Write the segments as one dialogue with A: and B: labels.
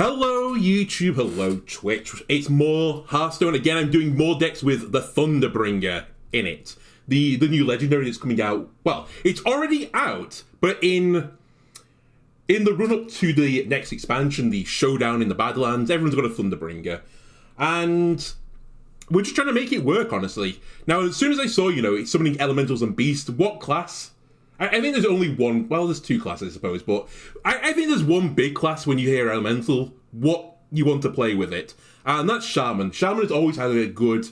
A: Hello YouTube, hello Twitch. It's more Hearthstone. Again, I'm doing more decks with the Thunderbringer in it. The new legendary that's coming out. Well, it's already out, but in the run-up to the next expansion, the Showdown in the Badlands, everyone's got a Thunderbringer. And we're just trying to make it work, honestly. Now, as soon as I saw, it's summoning Elementals and Beasts, what class? I think there's only one, well, there's two classes, I suppose, but I think there's one big class when you hear Elemental, what you want to play with it. And that's Shaman. Shaman has always had a good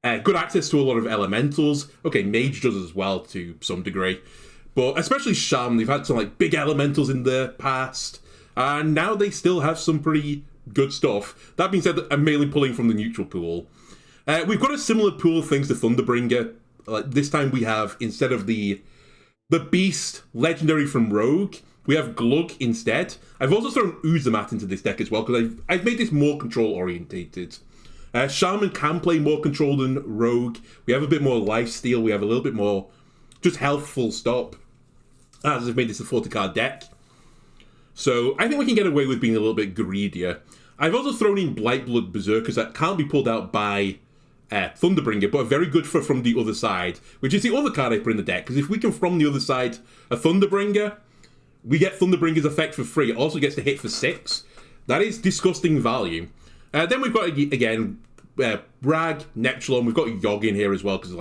A: access to a lot of Elementals. Okay, Mage does as well to some degree. But especially Shaman, they've had some big Elementals in the past. And now they still have some pretty good stuff. That being said, I'm mainly pulling from the neutral pool. We've got a similar pool of things to Thunderbringer. This time we have, instead of the Beast legendary from Rogue, we have Glugg instead. I've also thrown Ozumat into this deck as well, because I've made this more control-orientated. Shaman can play more control than Rogue. We have a bit more lifesteal, we have a little bit more just health full stop, as I've made this a 40-card deck. So I think we can get away with being a little bit greedier. I've also thrown in Blightblood Berserkers that can't be pulled out by Thunderbringer, but are very good for from the other side, which is the other card I put in the deck, because if we can from the other side a Thunderbringer, we get Thunderbringer's effect for free. It also gets to hit for 6. That is disgusting value. Then we've got, again, Rag, Neptulon, we've got Yogg in here as well, because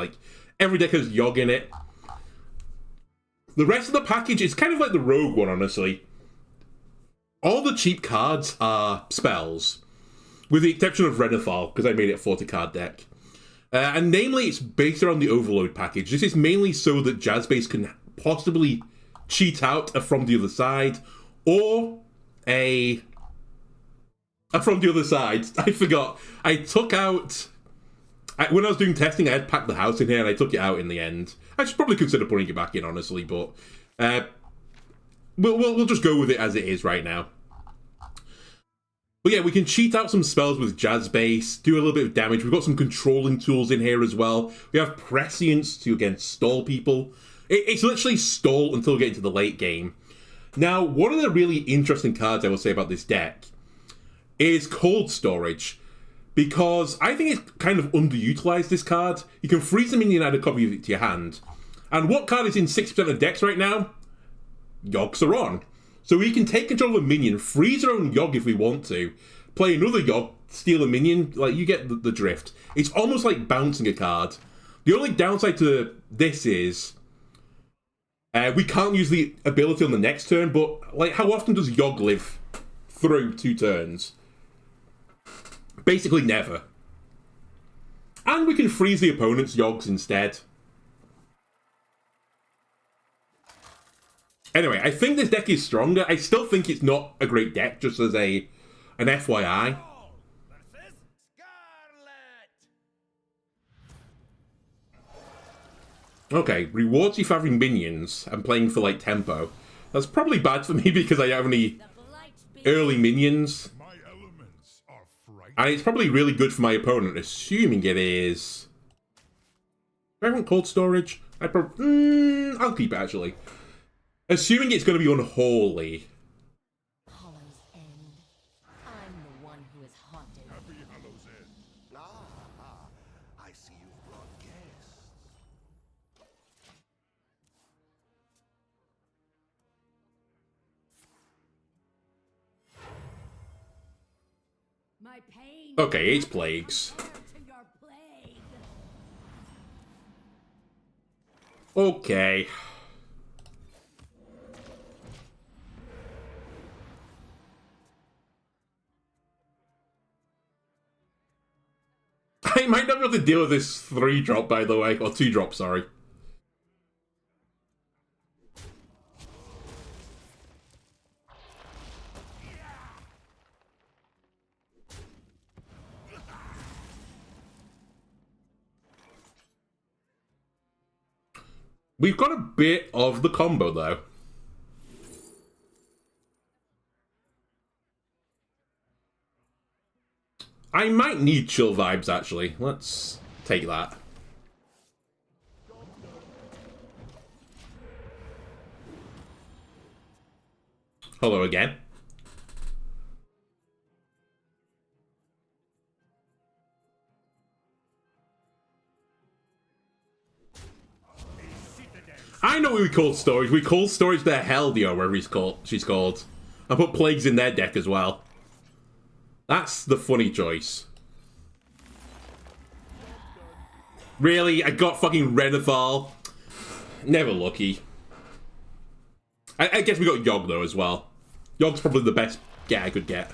A: every deck has Yogg in it. The rest of the package is kind of like the Rogue one, honestly. All the cheap cards are spells, with the exception of Renathal, because I made it a 40-card deck. And namely, it's based around the Overload package. This is mainly so that Jazzbase can possibly cheat out a From the Other Side, or From the Other Side. I forgot. I took out... when I was doing testing, I had packed the house in here, and I took it out in the end. I should probably consider putting it back in, honestly, but... We'll just go with it as it is right now. But yeah, we can cheat out some spells with Jazzbase, do a little bit of damage. We've got some controlling tools in here as well. We have Prescience to, again, stall people. It's literally stall until we get into the late game. Now, one of the really interesting cards I will say about this deck is Cold Storage, because I think it's kind of underutilized, this card. You can freeze a minion, add a copy of it to your hand. And what card is in 60% of decks right now? Yogg-Saron. So we can take control of a minion, freeze our own Yogg if we want to, play another Yogg, steal a minion, you get the drift. It's almost like bouncing a card. The only downside to this is we can't use the ability on the next turn, but how often does Yogg live through 2 turns? Basically never. And we can freeze the opponent's Yoggs instead. Anyway, I think this deck is stronger. I still think it's not a great deck, just as an FYI. Okay, rewards you for having minions and playing for, tempo. That's probably bad for me because I have any early minions. And it's probably really good for my opponent, assuming it is... Do I want Cold Storage? I'll keep it, actually. Assuming it's going to be unholy.
B: Hollow's End. I'm the one who is haunted.
C: Happy Hollow's End. I see you've brought guests.
B: My pain.
A: Okay, it's plagues. Okay. I might not be able to deal with this 3-drop, by the way. Or 2-drop, sorry. We've got a bit of the combo, though. I might need chill vibes, actually. Let's take that. Hello again. I know what we call storage. We call storage their Heldia, or whatever she's called. I put plagues in their deck as well. That's the funny choice. Really? I got fucking Renathal. Never lucky. I guess we got Yogg, though, as well. Yogg's probably the best get I could get.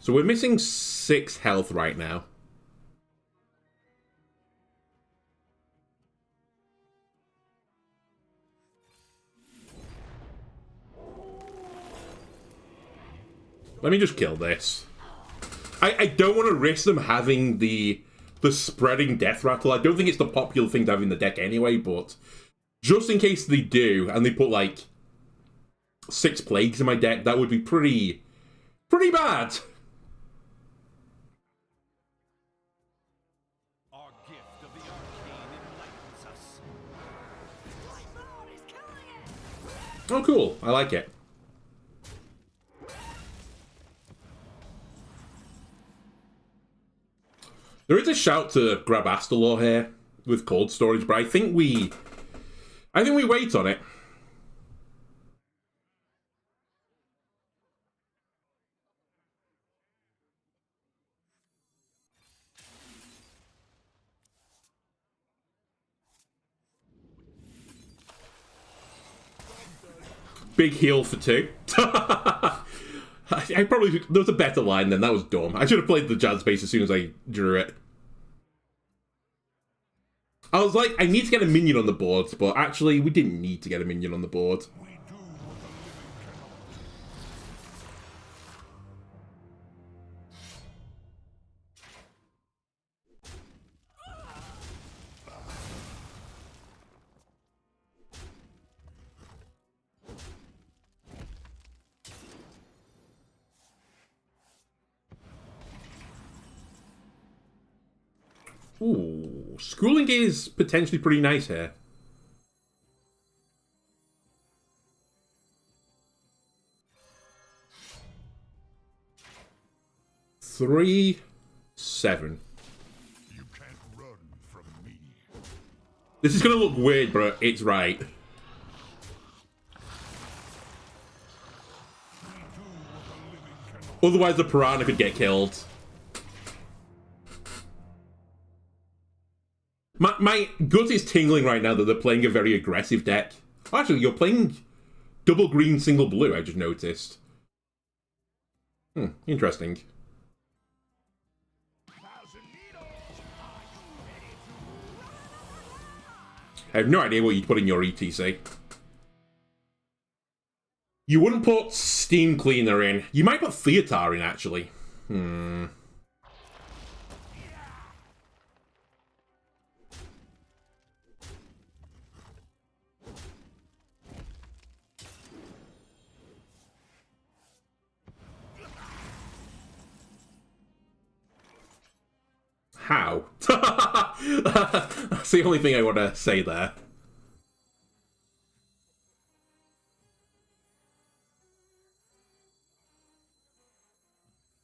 A: So we're missing 6 health right now. Let me just kill this. I don't want to risk them having the spreading death rattle. I don't think it's the popular thing to have in the deck anyway, but just in case they do, and they put like 6 plagues in my deck, that would be pretty bad.
C: Our gift of the arcane enlightens us. Blightblood is killing it.
A: Oh, cool. I like it. There is a shout to grab Astalor here with cold storage, but I think we wait on it. Big heal for 2. I probably... There was a better line then. That was dumb. I should have played the Jazz base as soon as I drew it. I was like, I need to get a minion on the board, but actually, we didn't need to get a minion on the board. Ooh, Scalding is potentially pretty nice here. Three, 7.
C: You can't run from me.
A: This is gonna look weird, but it's right. Otherwise, the Piranha could get killed. My gut is tingling right now that they're playing a very aggressive deck. Actually, you're playing double green, single blue, I just noticed. Interesting. I have no idea what you'd put in your ETC. You wouldn't put Steam Cleaner in. You might put Theatar in, actually. How? That's the only thing I want to say there.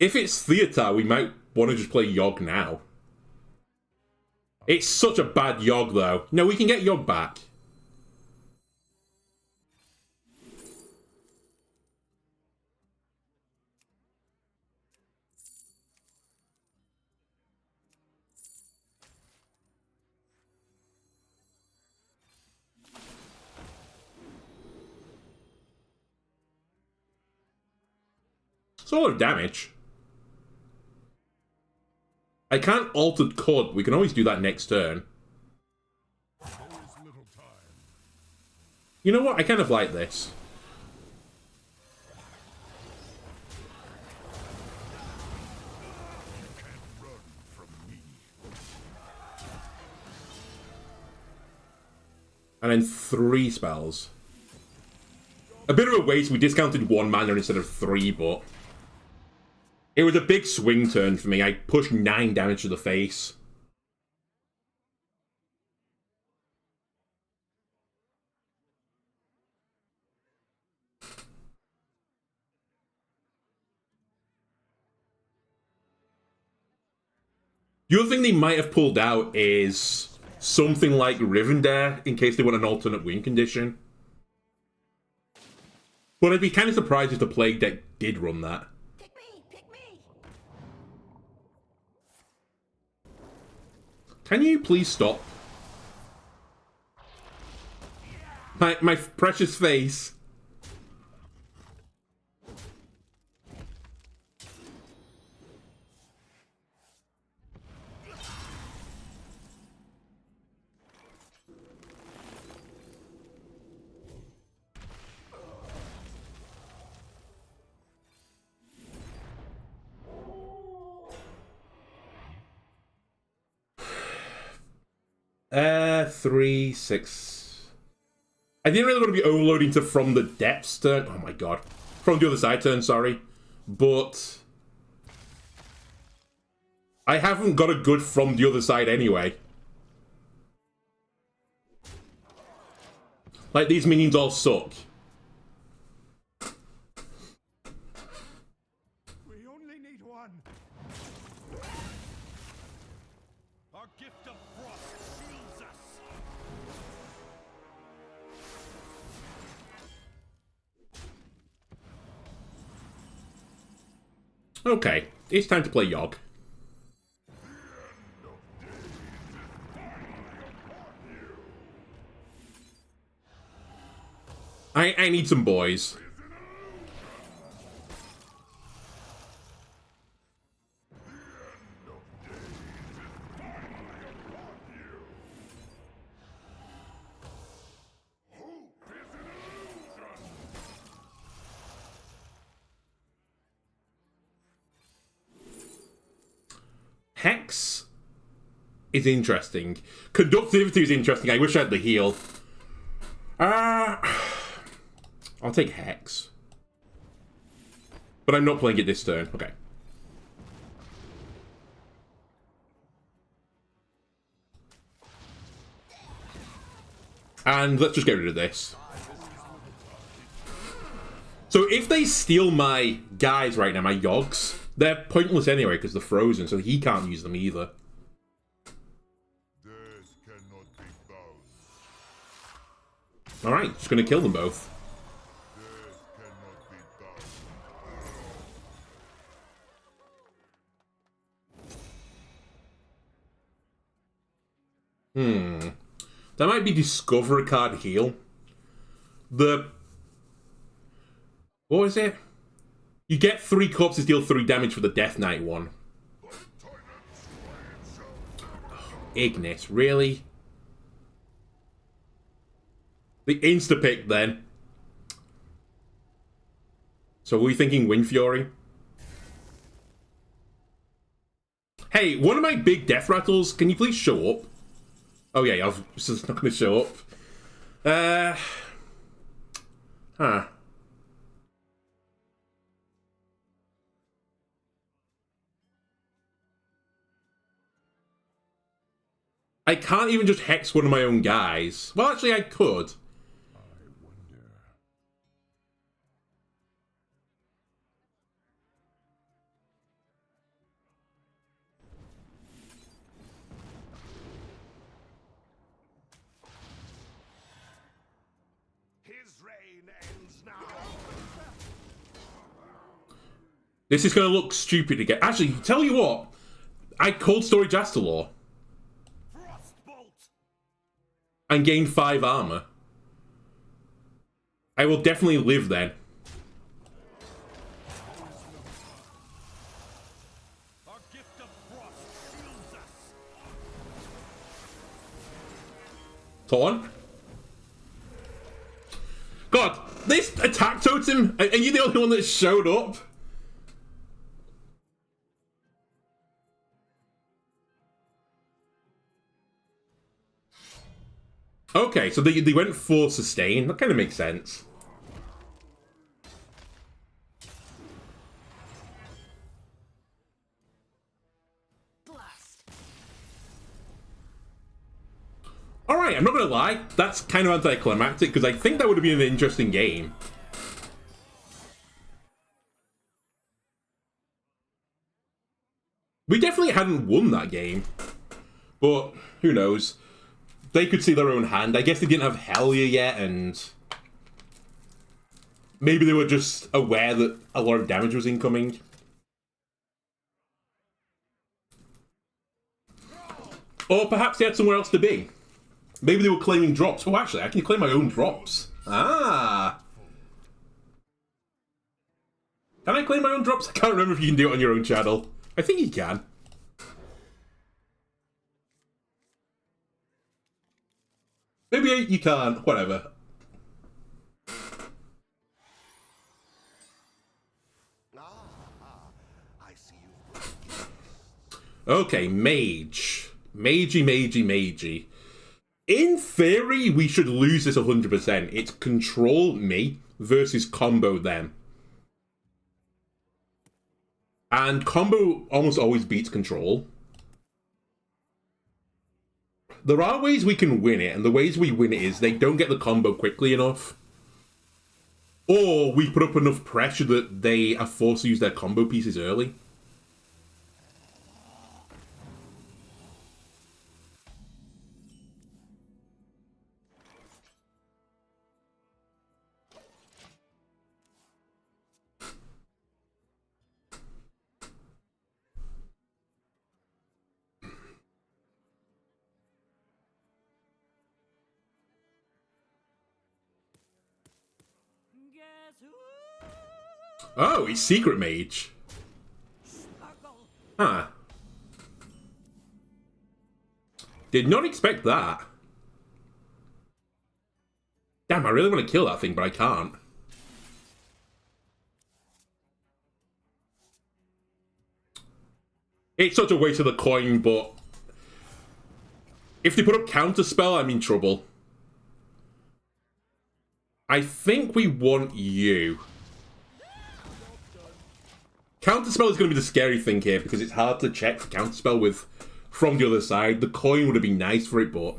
A: If it's Theatar, we might want to just play Yogg now. It's such a bad Yogg, though. No, we can get Yogg back. It's a lot of damage. I can't alter Chord. We can always do that next turn. You know what? I kind of like this. And then 3 spells. A bit of a waste. We discounted 1 mana instead of 3, but... It was a big swing turn for me. I pushed 9 damage to the face. The other thing they might have pulled out is something like Rivendare, in case they want an alternate win condition. But I'd be kind of surprised if the Plague deck did run that.
B: Pick me! Pick me!
A: Can you please stop? My precious face. Three, 6. I didn't really want to be overloading to From the Depths turn. Oh my god. From the other side turn, sorry. But I haven't got a good From the Other Side anyway. Like, these minions all suck.
C: We only need one. Our gift of frost shields us.
A: Okay, it's time to play Yogg. I need some boys. Hex is interesting. Conductivity is interesting. I wish I had the heal. I'll take Hex. But I'm not playing it this turn. Okay. And let's just get rid of this. So if they steal my guys right now, my Yoggs, they're pointless anyway because they're frozen, so he can't use them either. Alright, just gonna kill them both. That might be Discover a card heal. What was it? You get 3 corpses, deal 3 damage for the Death Knight one. Oh, Ignis, really? The insta-pick then. So were we thinking Wind Fury? Hey, one of my big death rattles, can you please show up? Oh yeah, I was just not going to show up. I can't even just hex one of my own guys. Well, actually, I could. This is going to look stupid again. Actually, tell you what. I Cold Storage Astalor. And gain 5 armor. I will definitely live then. Our gift of frost shields us. Torn? God, this attack totem, are you the only one that showed up? Okay, so they went for sustain. That kind of makes sense. Alright, I'm not gonna lie. That's kind of anticlimactic, because I think that would have been an interesting game. We definitely hadn't won that game. But, who knows? They could see their own hand. I guess they didn't have Hellier yet, and... maybe they were just aware that a lot of damage was incoming. Or perhaps they had somewhere else to be. Maybe they were claiming drops. Oh, actually, I can claim my own drops. Ah! Can I claim my own drops? I can't remember if you can do it on your own channel. I think you can. Maybe you can't. Whatever. Okay, mage. Magey. In theory, we should lose this 100%. It's control me versus combo them. And combo almost always beats control. There are ways we can win it, and the ways we win it is they don't get the combo quickly enough. Or we put up enough pressure that they are forced to use their combo pieces early. Oh, he's Secret Mage. Huh. Did not expect that. Damn, I really want to kill that thing, but I can't. It's such a waste of the coin, but... if they put up Counterspell, I'm in trouble. I think we want you. Counterspell is going to be the scary thing here, because it's hard to check for Counterspell with from the other side. The coin would have been nice for it, but...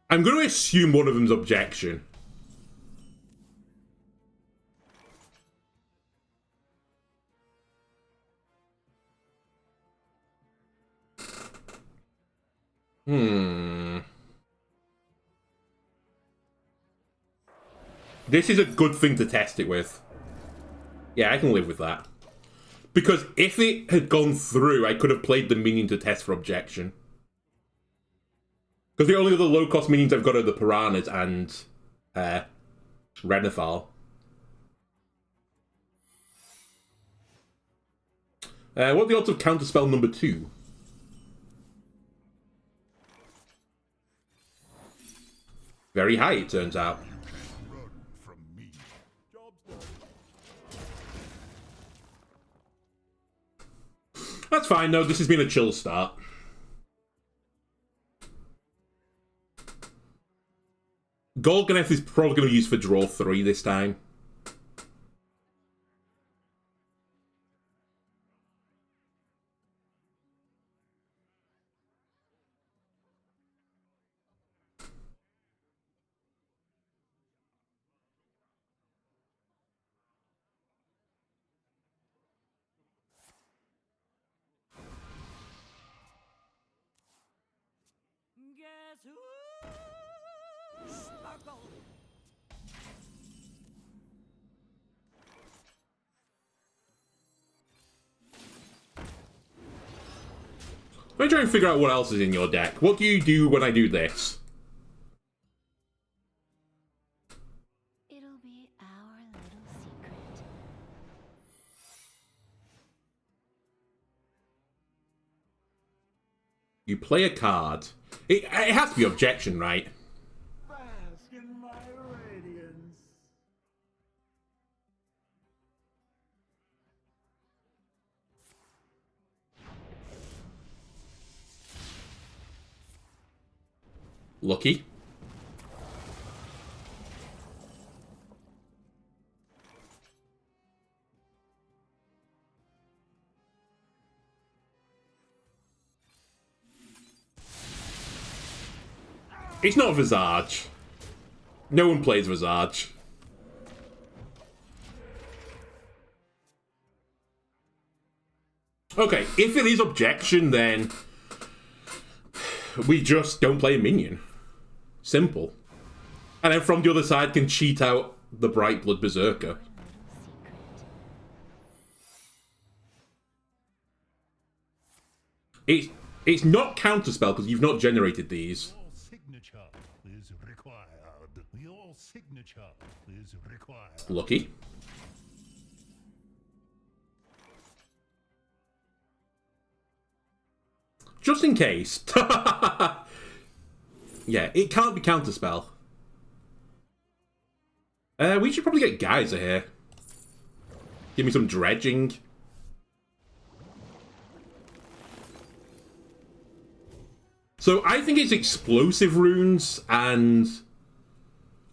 A: I'm going to assume one of them's Objection. This is a good thing to test it with. Yeah, I can live with that. Because if it had gone through, I could have played the minion to test for Objection. Because the only other low-cost minions I've got are the Piranhas and Renathal. What are the odds of Counterspell number 2? Very high, it turns out. That's fine, no, this has been a chill start. Golganneth is probably going to use for draw 3 this time. Let me try and figure out what else is in your deck. What do you do when I do this?
B: It'll be our little secret.
A: You play a card. It has to be Objection, right?
C: Bask in my radiance.
A: Lucky. It's not Visage. No one plays Visage. Okay, if it is objection, then we just don't play a minion. Simple. And then from the other side can cheat out the Blightblood Berserker. It's not counterspell because you've not generated these.
D: Your signature is required. Your signature is required.
A: Lucky. Just in case. Yeah, it can't be counterspell. We should probably get Geyser here. Give me some dredging. So I think it's explosive runes and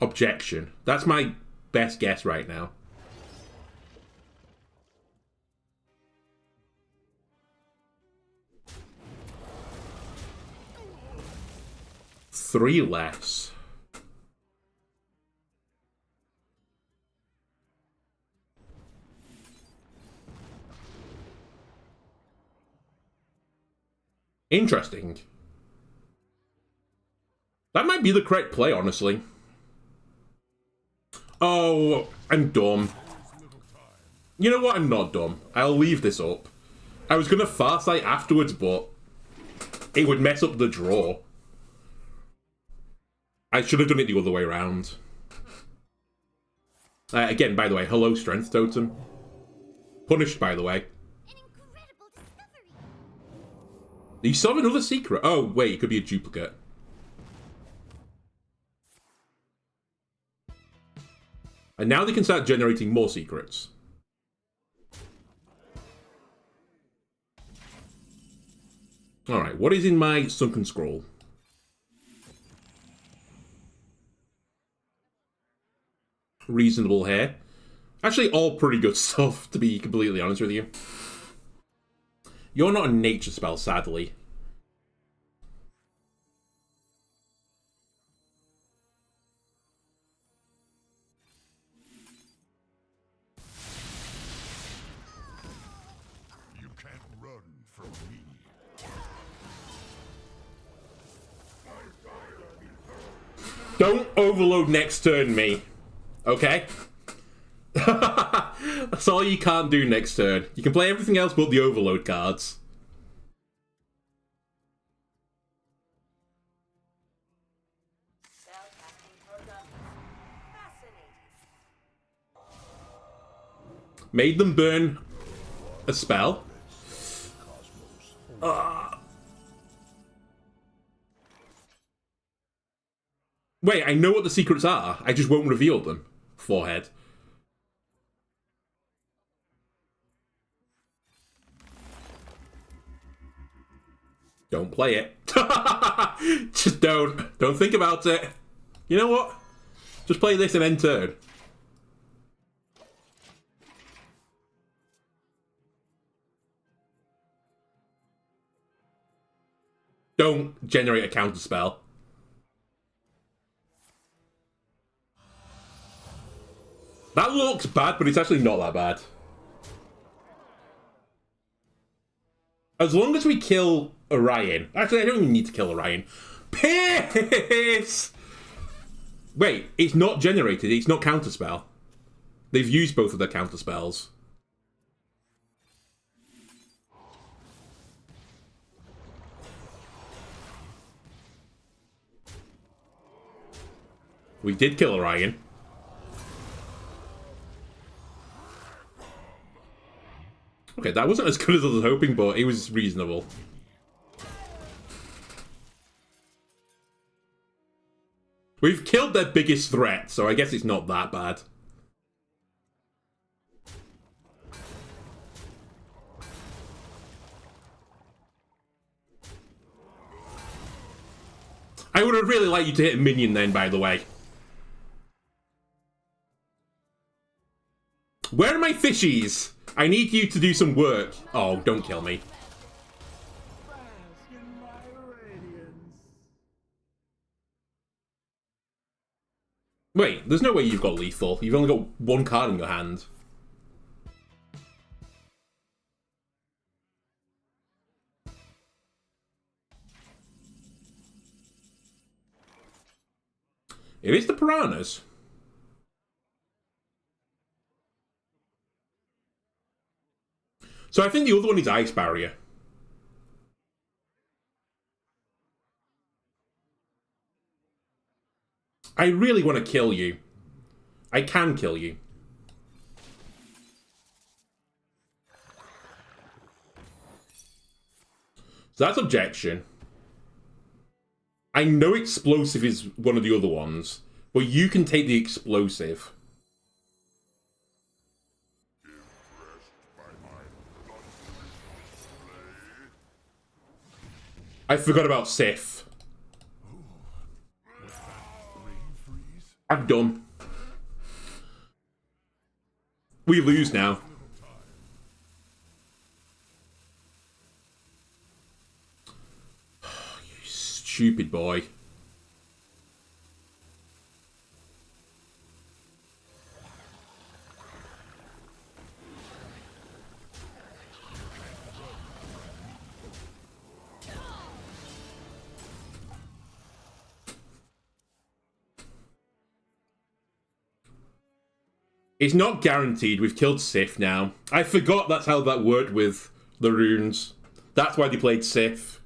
A: objection. That's my best guess right now. Three less. Interesting. That might be the correct play, honestly. Oh, I'm dumb. You know what? I'm not dumb. I'll leave this up. I was going to Farsight afterwards, but it would mess up the draw. I should have done it the other way around. Again, by the way, hello, Strength Totem. Punished, by the way.
B: An incredible discovery.
A: You saw another secret. Oh, wait, it could be a duplicate. And now they can start generating more secrets. Alright, what is in my Sunken Scroll? Reasonable hair. Actually, all pretty good stuff, to be completely honest with you. You're not a nature spell, sadly.
D: You can't run from me.
A: Don't overload next turn me. Okay? That's all you can't do next turn. You can play everything else but the overload cards. Made them burn a spell. Wait, I know what the secrets are. I just won't reveal them. Forehead. Don't play it. Just don't. Don't think about it. You know what? Just play this and end turn. Don't generate a counter spell. That looks bad, but it's actually not that bad. As long as we kill Orion. Actually, I don't even need to kill Orion. Piss! Wait, it's not generated. It's not counterspell. They've used both of their counterspells. We did kill Orion. Okay, that wasn't as good as I was hoping, but it was reasonable. We've killed their biggest threat, so I guess it's not that bad. I would have really liked you to hit a minion then, by the way. Where are my fishies? I need you to do some work. Oh, don't kill me. Wait, there's no way you've got lethal. You've only got one card in your hand. It is the piranhas. So I think the other one is Ice Barrier. I really want to kill you. I can kill you. So that's objection. I know explosive is one of the other ones, but you can take the explosive. I forgot about Sif. I'm done. We lose now. You stupid boy. It's not guaranteed. We've killed Sif now. I forgot that's how that worked with the runes. That's why they played Sif.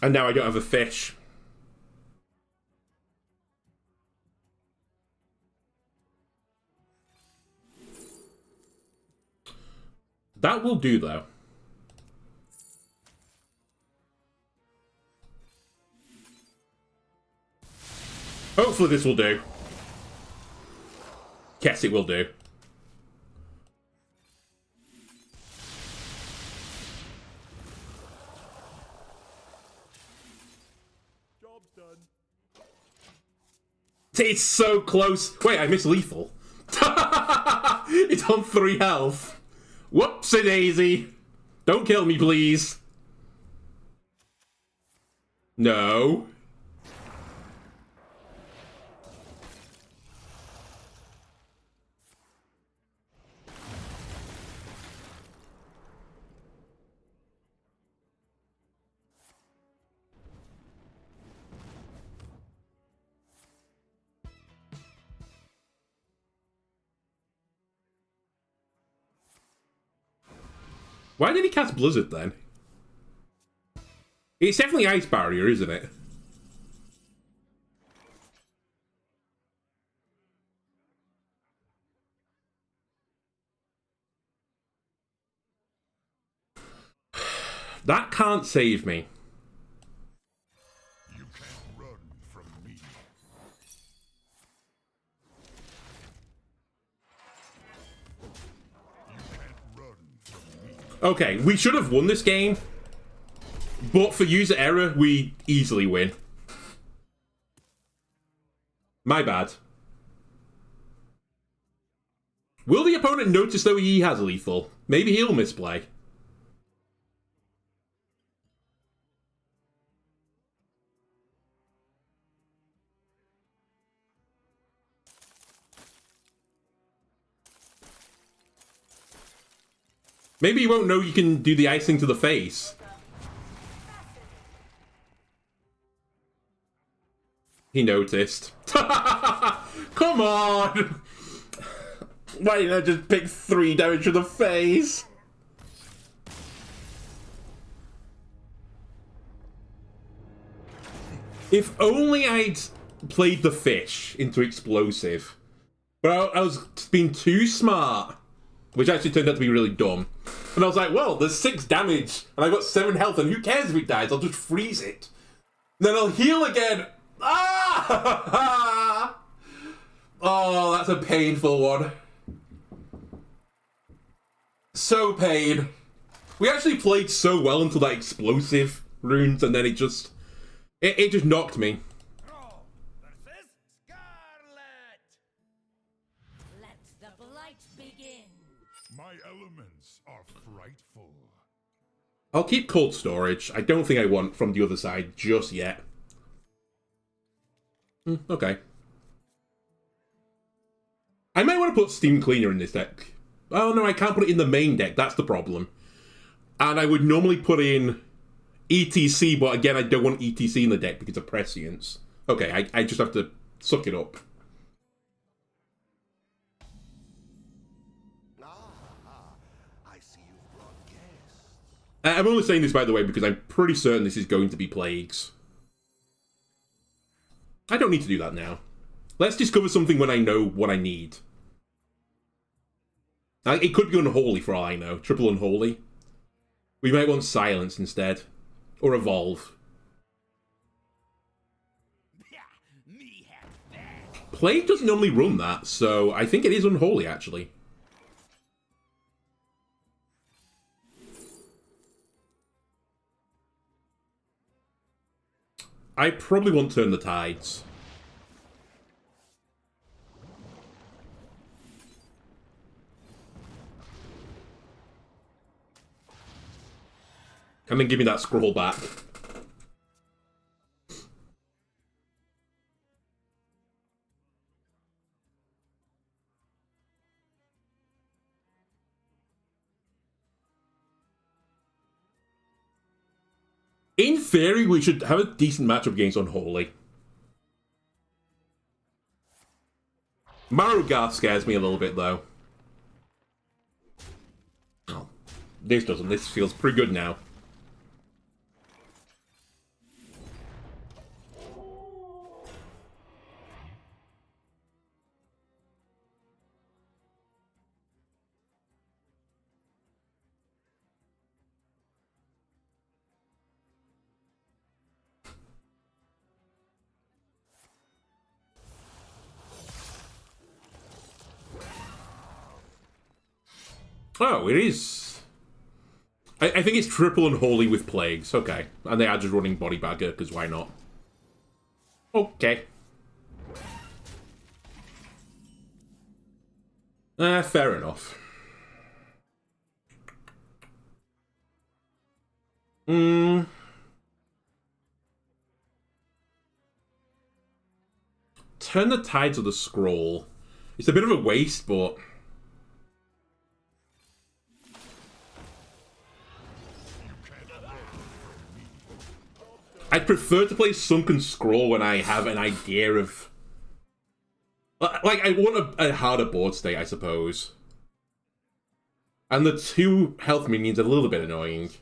A: And now I don't have a fish. That will do, though. Hopefully this will do. Yes, it will do. It's so close. Wait, I missed lethal. It's on 3 health. Whoopsie daisy. Don't kill me, please. No. Why did he cast Blizzard then? It's definitely Ice Barrier, isn't it? That can't save me.
D: You can't run from me. You can't run from me.
A: Okay, we should have won this game, but for user error, we easily win. My bad. Will the opponent notice though he has lethal? Maybe he'll misplay. Maybe he won't know you can do the icing to the face. He noticed. Come on! Why didn't I just pick 3 damage to the face? If only I'd played the fish into explosive. But I was being too smart. Which actually turned out to be really dumb. And I was like, well, there's 6 damage, and I got 7 health, and who cares if it dies? I'll just freeze it. Then I'll heal again. Ah! Oh, that's a painful one. So pain. We actually played so well until that explosive runes, and then it just... It just knocked me.
C: Versus Scarlet!
B: Let the blight begin.
D: My elements are frightful.
A: I'll keep cold storage. I don't think I want from the other side just yet. Okay. I might want to put Steam Cleaner in this deck. Oh no, I can't put it in the main deck. That's the problem. And I would normally put in ETC, but again, I don't want ETC in the deck because of Prescience. Okay, I just have to suck it up.
E: I see you've brought guests.
A: I'm only saying this, by the way, because I'm pretty certain this is going to be Plagues. I don't need to do that now. Let's discover something when I know what I need. It could be Unholy for all I know. Triple Unholy. We might want Silence instead. Or Evolve. Plague doesn't normally run that, so I think it is Unholy, actually. I probably won't Turn the Tides. And then give me that scroll back. In theory, we should have a decent matchup against Unholy. Marugar scares me a little bit, though. Oh, this doesn't. This feels pretty good now. Oh, it is. I think it's Triple Unholy with Plagues. Okay. And they are just running Body Bagger, because why not? Okay. Fair enough. Turn the Tides of the Scroll. It's a bit of a waste, but... I'd prefer to play Sunken Scroll when I have an idea of... Like, I want a harder board state, I suppose. And the 2 health minions are a little bit annoying.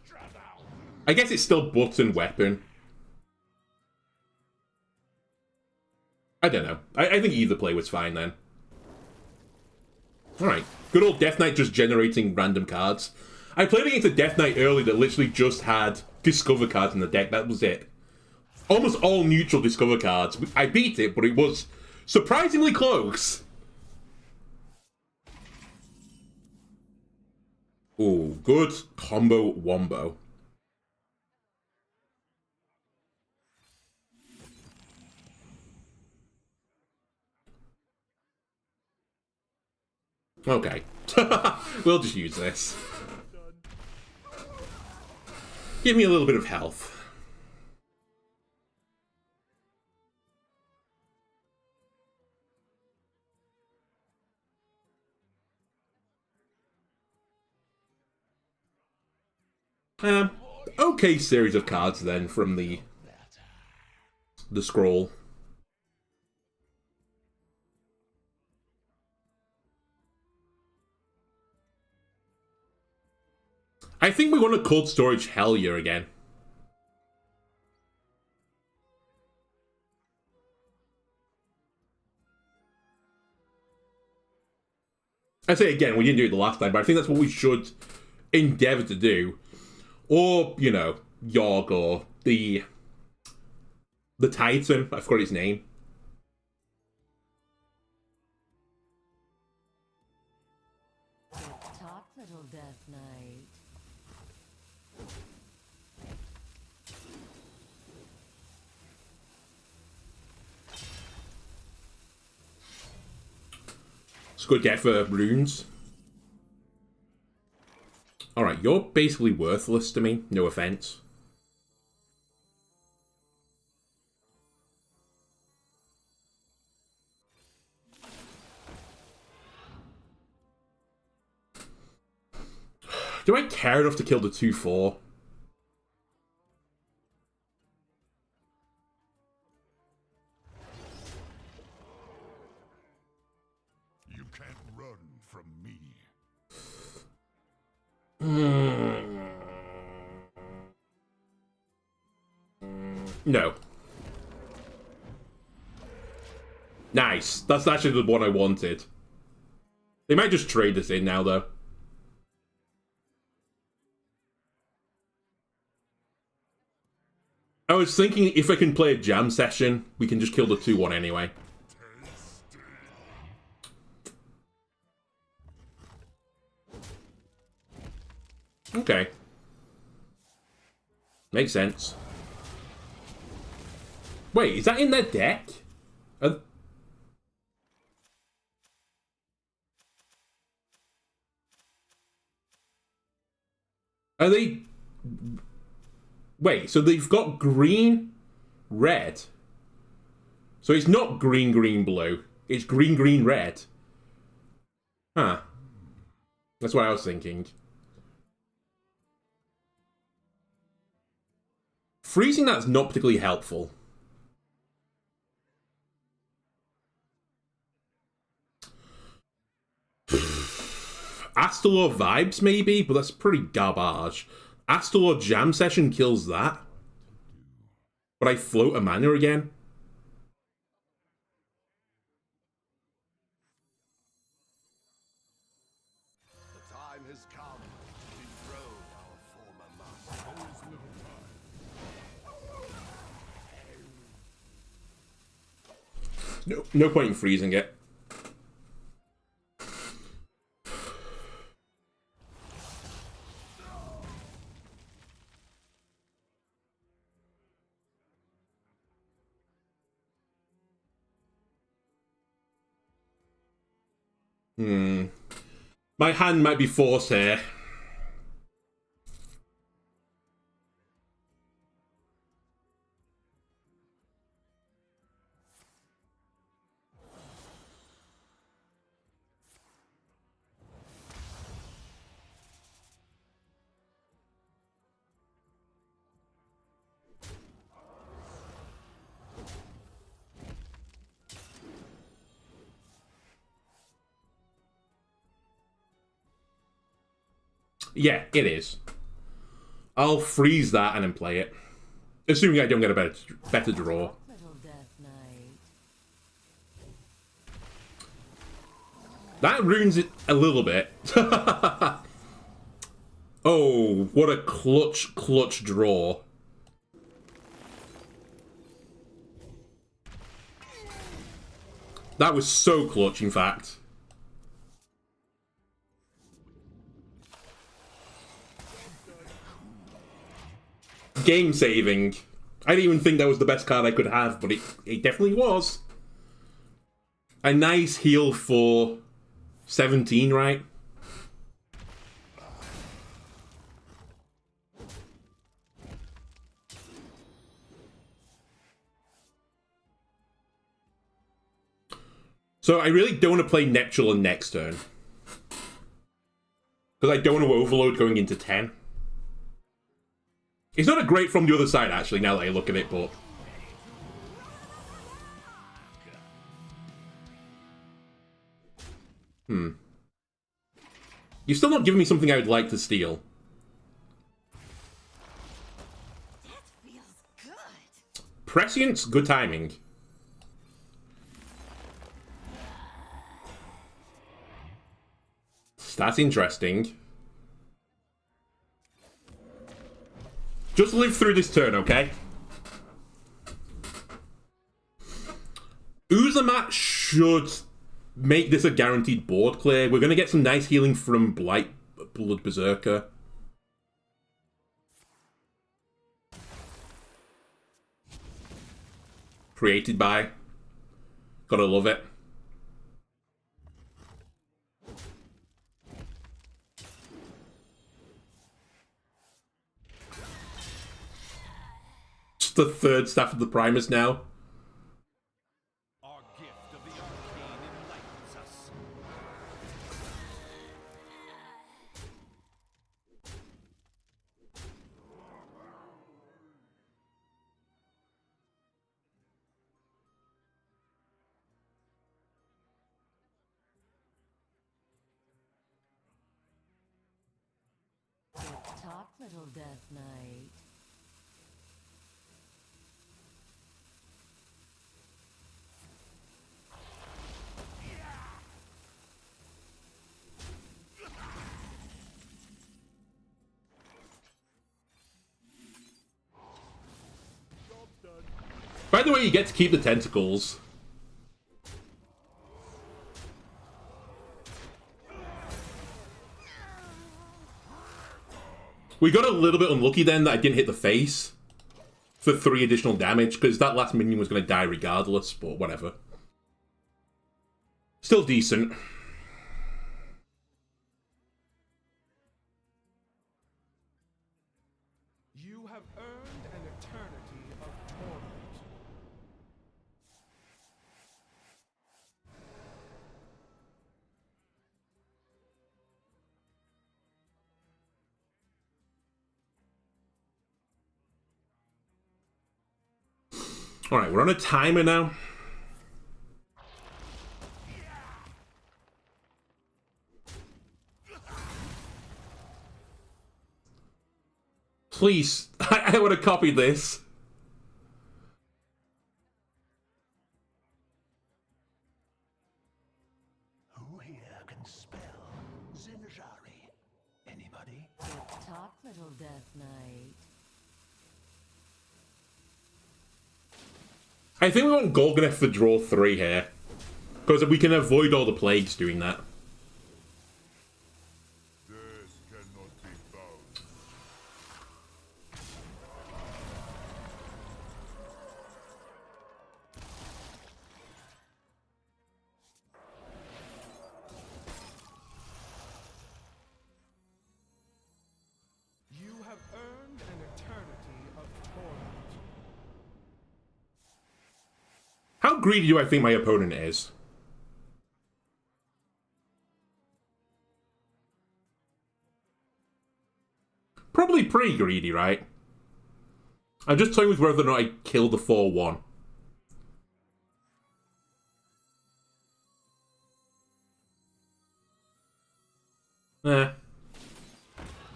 A: I guess it's still button weapon. I don't know. I think either play was fine then. Alright. Good old Death Knight just generating random cards. I played against a Death Knight earlier that literally just had Discover cards in the deck. That was it. Almost all neutral Discover cards. I beat it, but it was surprisingly close. Ooh, good combo wombo. Okay. We'll just use this. Give me a little bit of health. Okay series of cards then from the scroll. I think we want a cold storage Hellier again. I say again, we didn't do it the last time, but I think that's what we should endeavour to do. Or, you know, Yogg or the Titan, I forgot his name.
B: Talk, little Death Knight.
A: It's a good get for runes. Alright, you're basically worthless to me. No offense. Do I care enough to kill the 2/4?
D: You can't run from me.
A: No. Nice. That's actually the one I wanted. They might just trade this in now, though. I was thinking if I can play a jam session, we can just kill the 2/1 anyway. Okay. Makes sense. Wait, is that in their deck? Are they... Wait, so they've got green, red. So it's not green, green, blue. It's green, green, red. Huh. That's what I was thinking. Freezing that's not particularly helpful. Astalor vibes, maybe, but that's pretty garbage. Astalor Jam Session kills that. But I float a mana again.
E: The time has come to dethrone our former master.
A: No point in freezing it. My hand might be forced here. Yeah, it is. I'll freeze that and then play it. Assuming I don't get a better draw.
B: Little Death Knight.
A: That ruins it a little bit. Oh, what a clutch draw. That was so clutch, in fact. Game saving. I didn't even think that was the best card I could have, but it definitely was. A nice heal for 17, right? So I really don't want to play Neptulon next turn. Because I don't want to overload going into 10. It's not a great from the other side, actually, now that I look at it, but... You're still not giving me something I would like to steal.
B: That feels good.
A: Prescience, good timing. That's interesting. Just live through this turn, okay? Ozumat should make this a guaranteed board clear. We're going to get some nice healing from Blightblood Berserker. Created by. Gotta love it. the third Staff of the Primus now.
C: Our gift of the arcane enlightens us.
B: Talk, little Death Knight.
A: By the way, you get to keep the tentacles. We got a little bit unlucky then that I didn't hit the face for 3 additional damage, because that last minion was going to die regardless, but whatever. Still decent.
C: You have earned an eternity of torment.
A: Alright, we're on a timer now. Please, I want to copy this.
D: Who here can spell Zinjari? Anybody?
B: Talk, little Death Knight.
A: I think we want Golganneth for draw 3 here. Because we can avoid all the plagues doing that.
E: This cannot be bound.
C: You have earned an eternity of torment.
A: How greedy do I think my opponent is? Probably pretty greedy, right? I'm just toying with whether or not I kill the 4-1.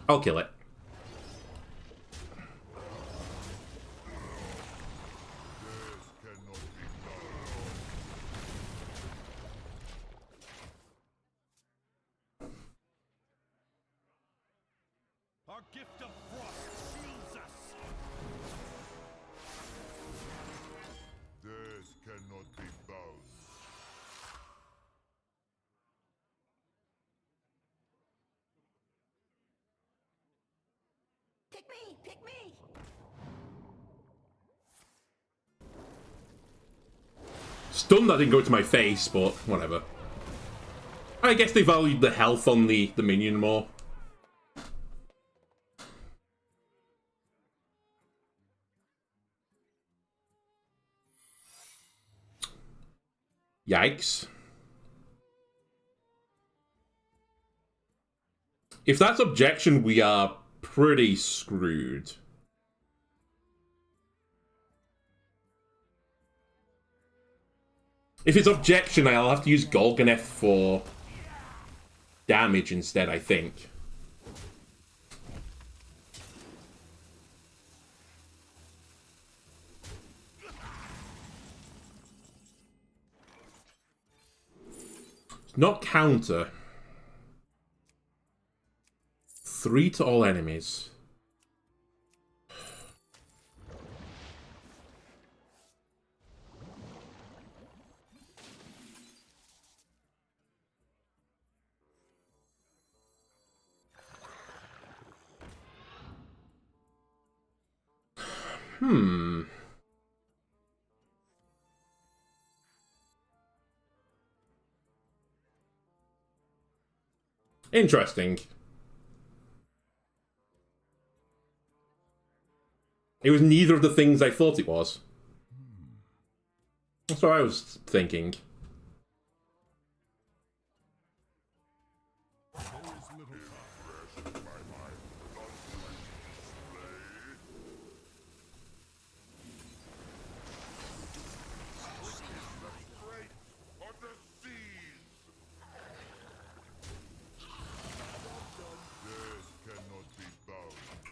A: I'll kill it.
C: Our gift of frost shields us.
E: This cannot be bound.
B: Pick me! Pick me!
A: Stun that didn't go to my face, but whatever. I guess they valued the health on the minion more. Yikes. If that's objection, we are pretty screwed. If it's objection, I'll have to use Golganneth for damage instead, I think. Not counter. 3 to all enemies. Interesting. It was neither of the things I thought it was. That's what I was thinking.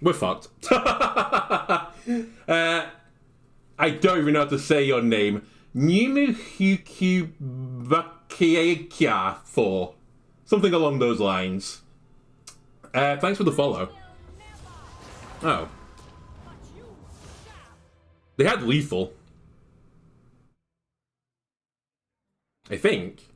A: We're fucked. I don't even know how to say your name. Numuhukubakia 4. Something along those lines. Thanks for the follow. Oh. They had lethal. I think.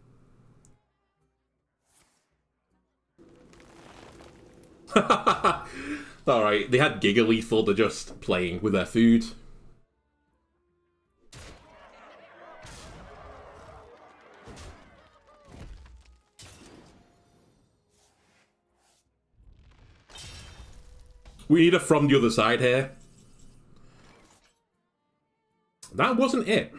A: Alright, they had Giga Lethal, they're just playing with their food. We need a from the other side here. That wasn't it.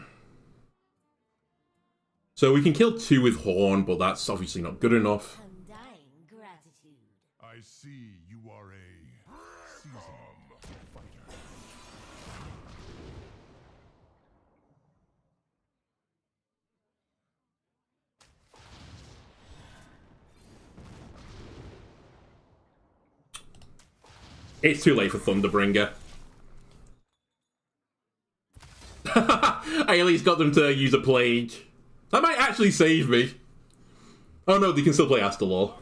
A: So we can kill 2 with Horn, but that's obviously not good enough.
B: Undying gratitude.
D: I see you are a seasoned fighter.
A: It's too late for Thunderbringer. I at least got them to use a Plague. That might actually save me. Oh no, they can still play Astalor.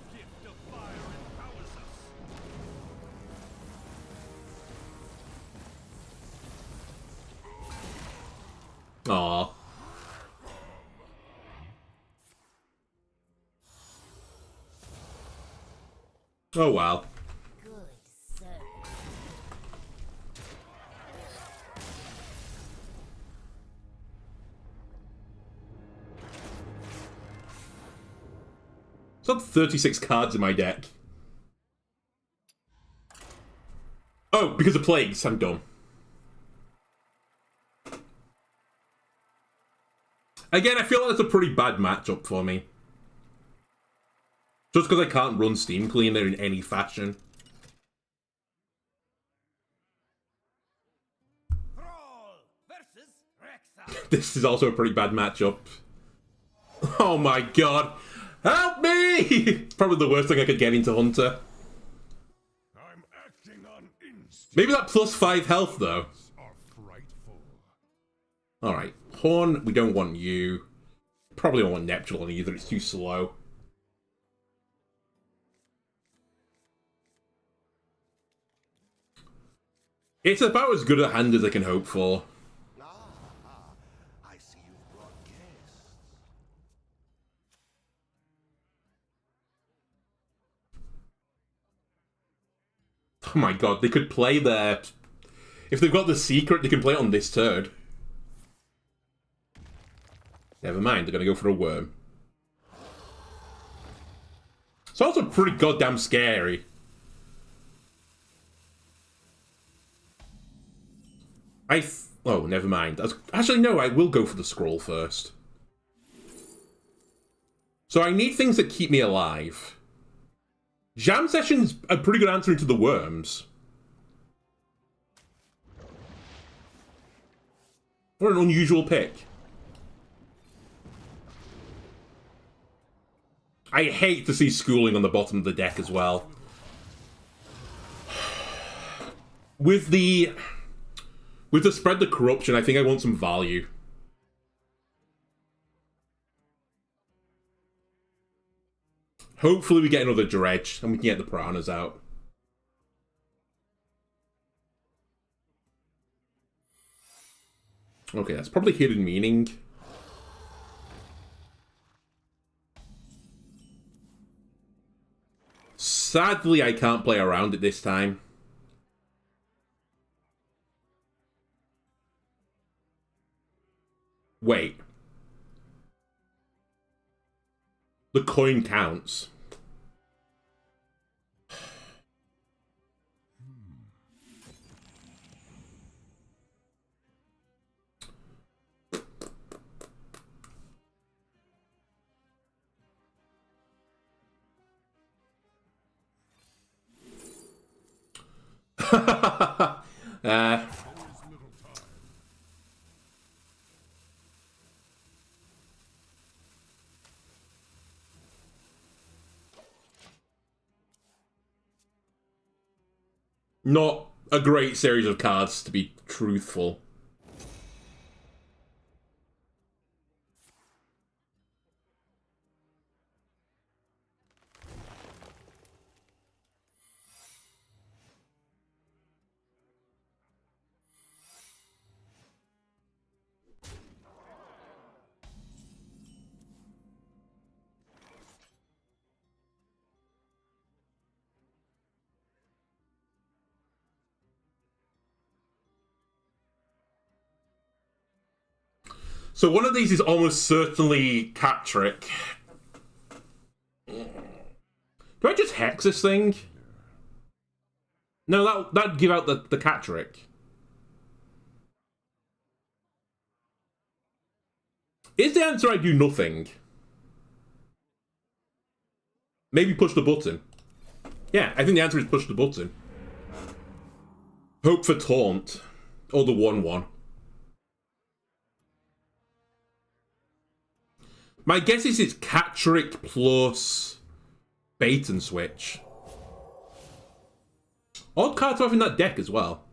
A: Aww. Oh wow.
B: Good sir.
A: It's got 36 cards in my deck. Oh, because of plagues, I'm dumb. Again, I feel like that's a pretty bad matchup for me. Just because I can't run Steam Cleaner in any fashion.
C: Thrall versus Renathal.
A: This is also a pretty bad matchup. Oh my god. Help me! It's probably the worst thing I could get into Hunter.
D: I'm acting on instinct.
A: Maybe that plus 5 health, though.
D: Are frightful.
A: Alright. Horn, we don't want you. Probably don't want Neptulon either, it's too slow. It's about as good a hand as I can hope for.
E: I see you've brought guests.
A: Oh my god, they could play their... If they've got the secret, they can play it on this turn. Never mind, they're gonna go for a worm. It's also pretty goddamn scary. Oh, never mind. Actually, no, I will go for the scroll first. So I need things that keep me alive. Jam Session's a pretty good answer into the worms. What an unusual pick. I hate to see schooling on the bottom of the deck as well. With the spread the corruption, I think I want some value. Hopefully we get another dredge and we can get the piranhas out. Okay, that's probably hidden meaning. Sadly, I can't play around it this time. Wait. The coin counts. Not a great series of cards, to be truthful. So one of these is almost certainly Cat Trick. Do I just hex this thing? No, that'd give out the Cat Trick. Is the answer I do nothing? Maybe push the button. Yeah, I think the answer is push the button. Hope for Taunt. Or the 1/1. My guess is it's Cat Trick plus Bait and Switch. Odd card to have in that deck as well.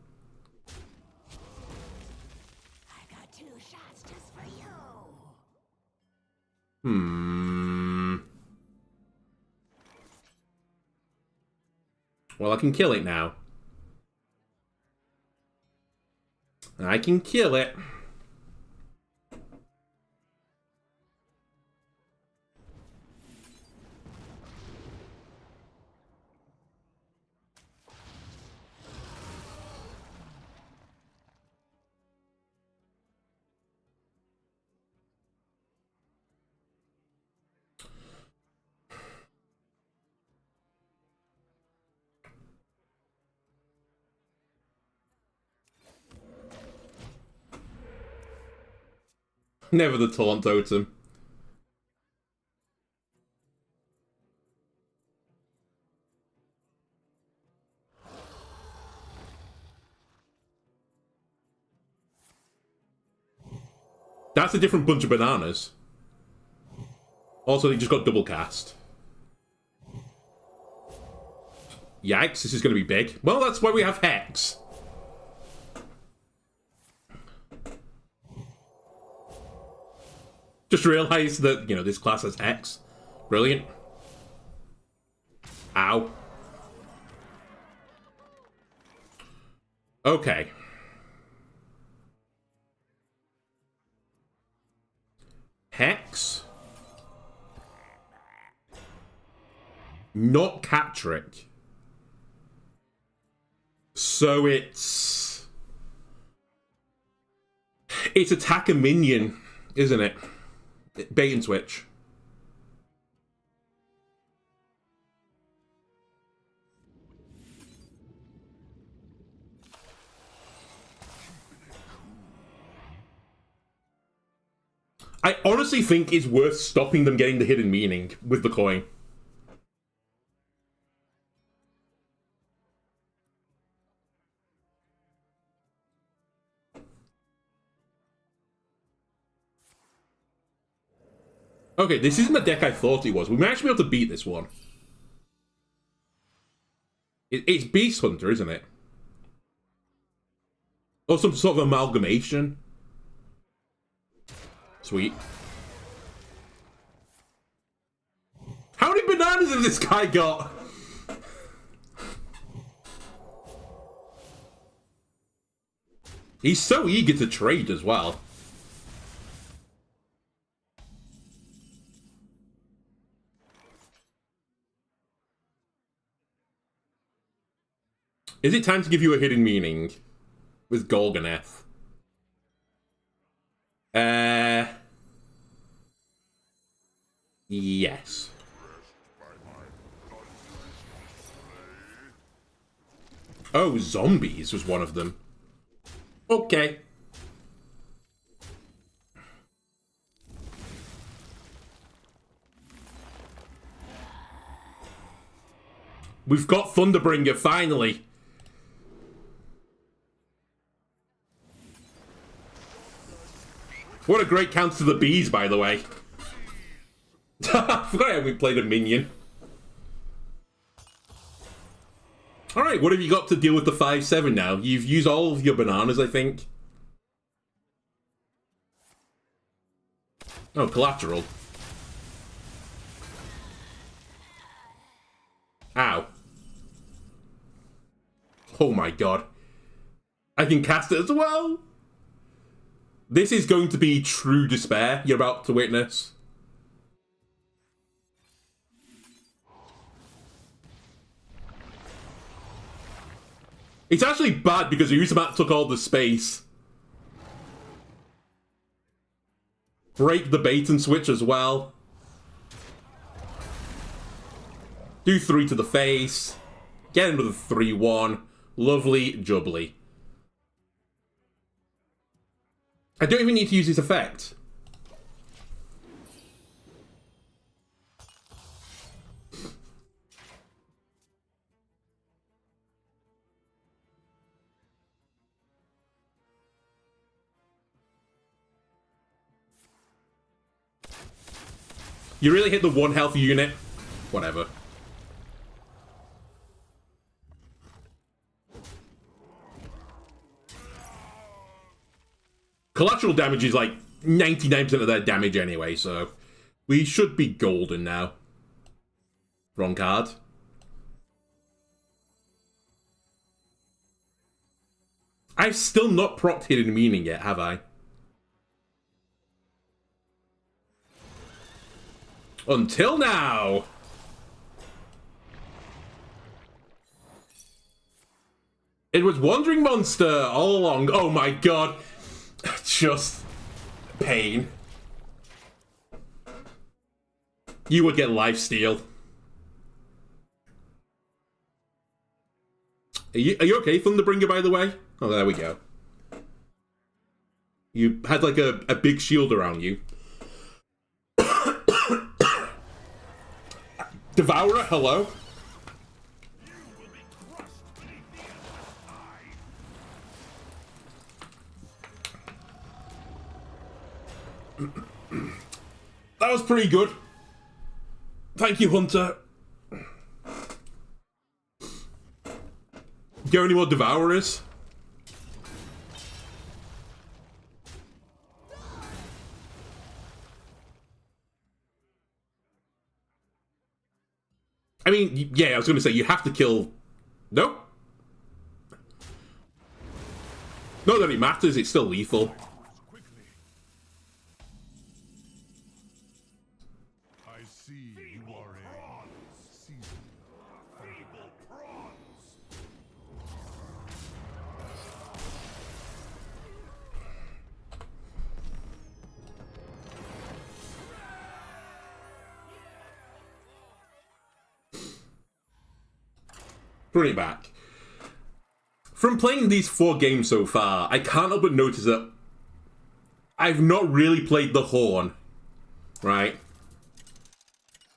B: I got 2 shots just for you.
A: Well, I can kill it now. I can kill it. Never the Taunt Totem. That's a different bunch of bananas. Also, they just got double cast. Yikes, this is going to be big. Well, that's why we have Hex. Just realised that, you know, this class has Hex. Brilliant. Ow. Okay. Hex. Not Cat Trick. So it's attack a minion, isn't it? Bait and Switch. I honestly think it's worth stopping them getting the hidden meaning with the coin. Okay, this isn't the deck I thought it was. We might actually be able to beat this one. It's Beast Hunter, isn't it? Or some sort of amalgamation. Sweet. How many bananas has this guy got? He's so eager to trade as well. Is it time to give you a hidden meaning with Golganneth? Yes. Oh, zombies was one of them. Okay. We've got Thunderbringer, finally. What a great counter to the bees, by the way. I forgot how we played a minion. Alright, what have you got to deal with the 5/7 now? You've used all of your bananas, I think. Oh, collateral. Ow. Oh my god. I can cast it as well. This is going to be true despair you're about to witness. It's actually bad because Ozumat took all the space. Break the bait and switch as well. Do 3 to the face. Get him with a 3-1. Lovely jubbly. I don't even need to use his effect. You really hit the 1 health unit? Whatever. Collateral damage is like 99% of their damage anyway, so we should be golden now. Wrong card. I've still not procced Hidden Meaning yet, have I? Until now! It was Wandering Monster all along. Oh my god. Just pain. You would get lifesteal. Are you okay, Thunderbringer, by the way? Oh, there we go. You had like a big shield around you. Devourer, hello? That was pretty good. Thank you, Hunter. Got any more Devourers? I mean, yeah, I was going to say, you have to kill... Nope. Not that it matters, it's still lethal.
D: I see you are a seasoned fable prawns.
A: Bring it back. From playing these 4 games so far, I can't help but notice that I've not really played the Horn, right?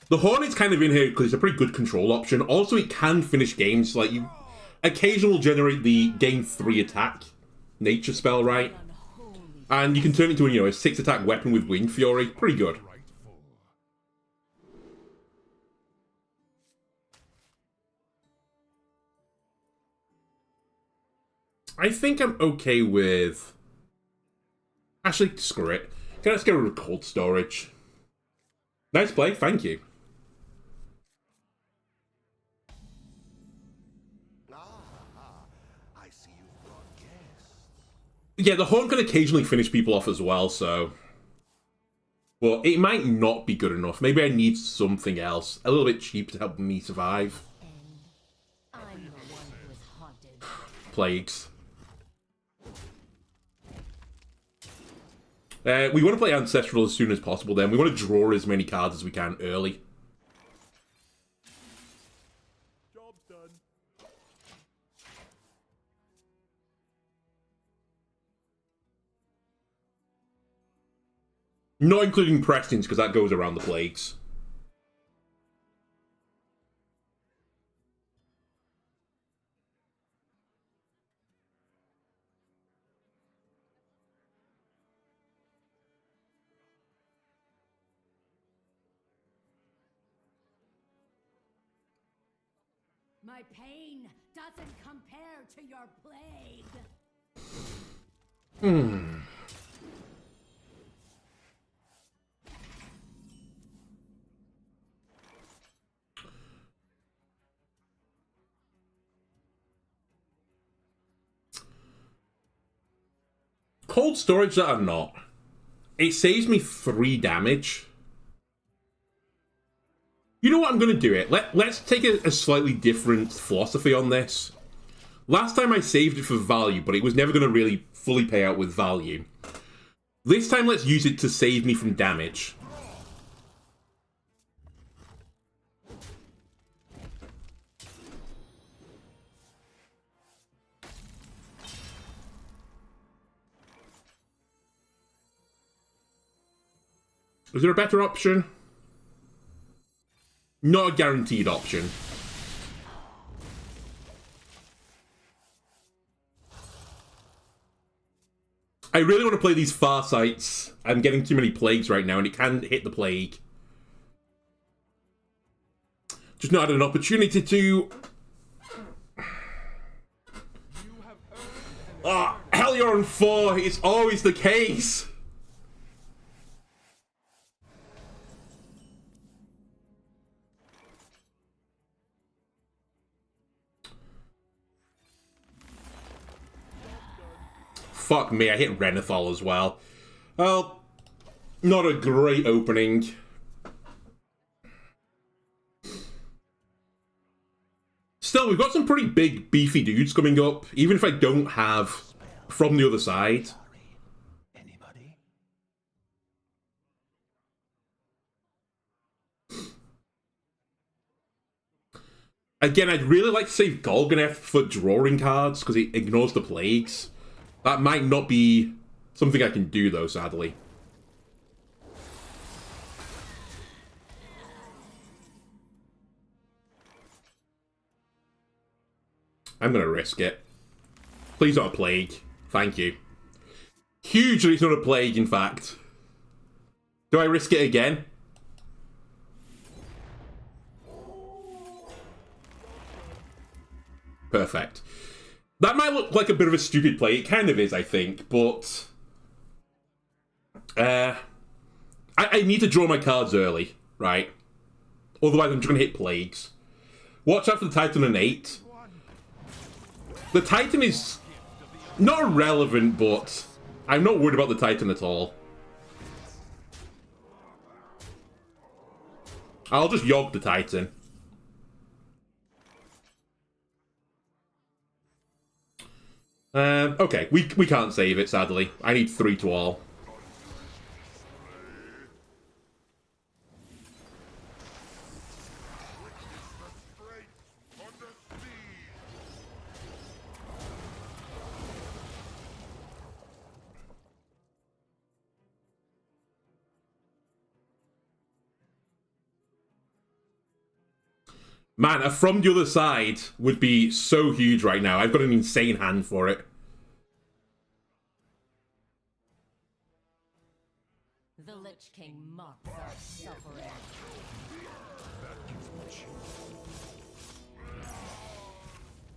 A: The Horn is kind of in here because it's a pretty good control option. Also, it can finish games. Like, you occasionally will generate the gain 3 attack nature spell, right? And you can turn it into, you know, a 6 attack weapon with Wind Fury. Pretty good. I think I'm okay with... Actually, screw it. Let's get rid of cold storage. Nice play, thank you.
E: I see you've brought guests.
A: Yeah, the Horn can occasionally finish people off as well, so... Well, it might not be good enough. Maybe I need something else. A little bit cheap to help me survive.
B: I'm the one who is haunted.
A: Plagues. We want to play Ancestral as soon as possible then. We want to draw as many cards as we can early.
C: Job's done.
A: Not including Prescience, because that goes around the Plagues.
B: My pain doesn't compare to your plague.
A: Cold storage that or not, it saves me 3 damage. You know what, I'm going to do it. Let's take a slightly different philosophy on this. Last time I saved it for value, but it was never going to really fully pay out with value. This time let's use it to save me from damage. Is there a better option? Not a guaranteed option. I really want to play these far sights. I'm getting too many plagues right now, and it can hit the plague. Just not had an opportunity to... Ah, hell, you're on 4. It's always the case. Fuck me, I hit Renathal as well. Well, not a great opening. Still, we've got some pretty big, beefy dudes coming up, even if I don't have from the other side.
C: Anybody?
A: Again, I'd really like to save Golganneth for drawing cards, because it ignores the plagues. That might not be something I can do, though, sadly. I'm going to risk it. Please not a plague. Thank you. Hugely it's not a plague, in fact. Do I risk it again? Perfect. That might look like a bit of a stupid play. It kind of is, I think, but... I need to draw my cards early, right? Otherwise I'm just going to hit plagues. Watch out for the Titan on 8. The Titan is not irrelevant, but I'm not worried about the Titan at all. I'll just Yogg the Titan. Okay, we can't save it, sadly. I need 3 to all. Man, a From the Other Side would be so huge right now. I've got an insane hand for it.
B: The Lich King mocks our suffering.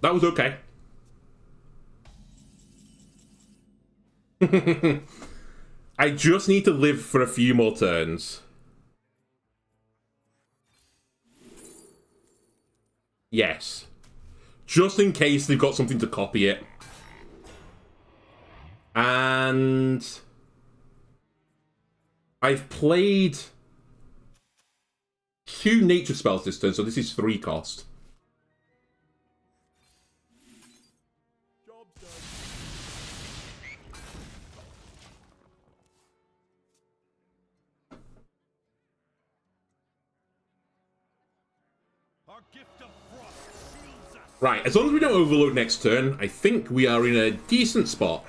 A: That was okay. I just need to live for a few more turns. Yes. Just in case they've got something to copy it. And... I've played 2 nature spells this turn, so this is 3 cost.
C: Job's done. Our gift of frost shields us.
A: Right, as long as we don't overload next turn, I think we are in a decent spot.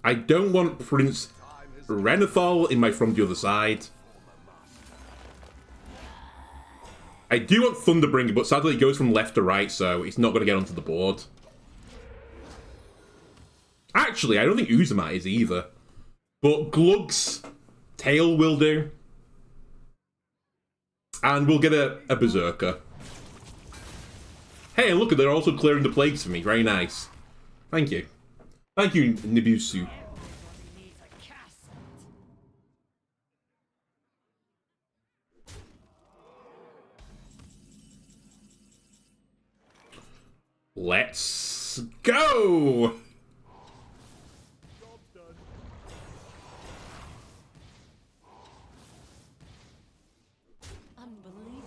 A: I don't want Prince Renathal in my From the Other Side. I do want Thunderbringer, but sadly it goes from left to right, so it's not going to get onto the board. Actually, I don't think Ozumat is either. But Glugg's tail will do. And we'll get a Berserker. Hey, look, they're also clearing the plagues for me. Very nice. Thank you. Thank you, Nibusu. Let's go!
B: Unbelievable.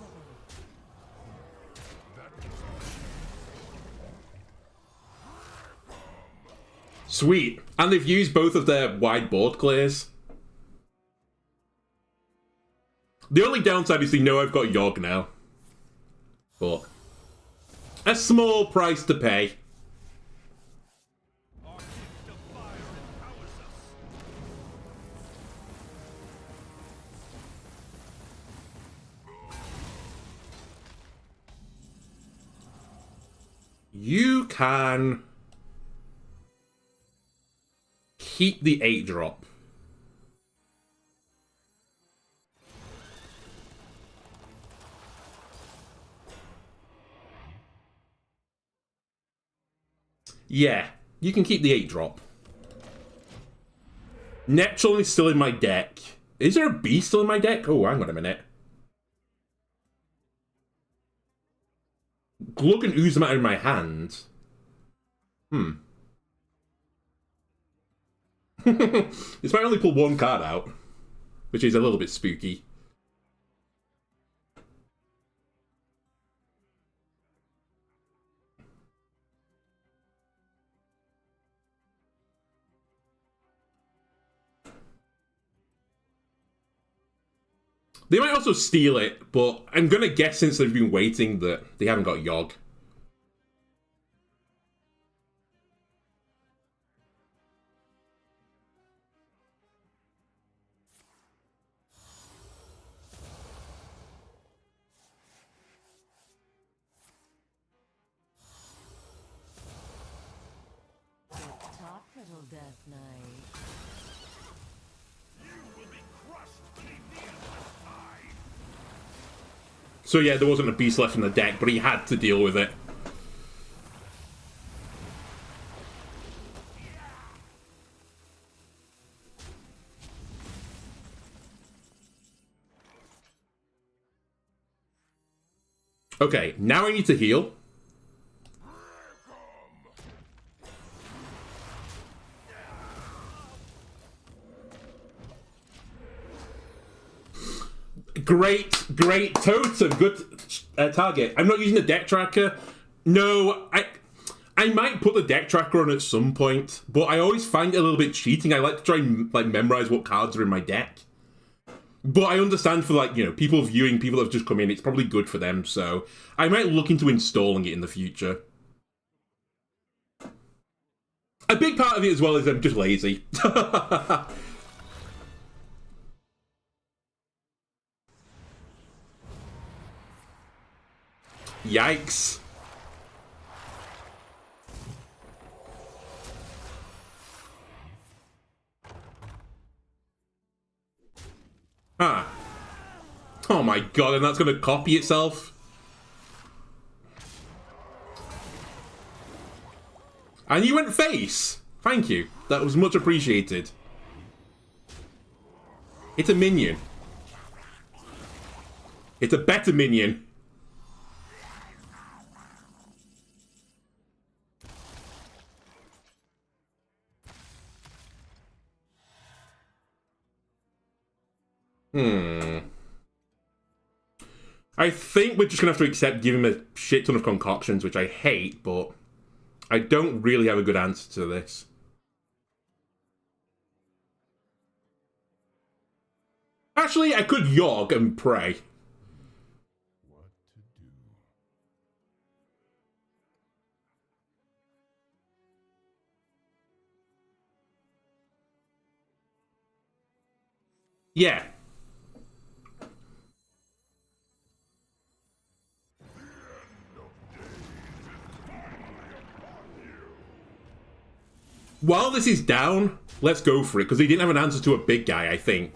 A: Sweet. And they've used both of their wide board clears. The only downside is they know I've got Yogg now. But a small price to pay.
C: Our gift of fire empowers us.
A: You can keep the 8-drop. Yeah, you can keep the 8-drop. Neptulon is still in my deck. Is there a beast still in my deck? Oh, hang on a minute. Glugg and Ozumat are in my hand. This might only pull one card out, which is a little bit spooky. They might also steal it, but I'm gonna guess since they've been waiting that they haven't got Yogg.
B: Talk, little Death Knight.
C: You will be crushed beneath the endless tide.
A: So yeah, there wasn't a beast left in the deck, but he had to deal with it. Okay, now I need to heal. Great totem. Good target. I'm not using the deck tracker. No, I might put the deck tracker on at some point, but I always find it a little bit cheating. I like to try and like memorize what cards are in my deck. But I understand for like, you know, people viewing, people that have just come in, it's probably good for them, so I might look into installing it in the future. A big part of it as well is I'm just lazy. Yikes. Huh. Oh my god, and that's gonna copy itself? And you went face! Thank you. That was much appreciated. It's a minion. It's a better minion. I think we're just gonna have to accept giving him a shit ton of concoctions, which I hate, but I don't really have a good answer to this. Actually, I could Yogg and pray.
D: What to do?
A: Yeah. While this is down, let's go for it, because he didn't have an answer to a big guy, I think.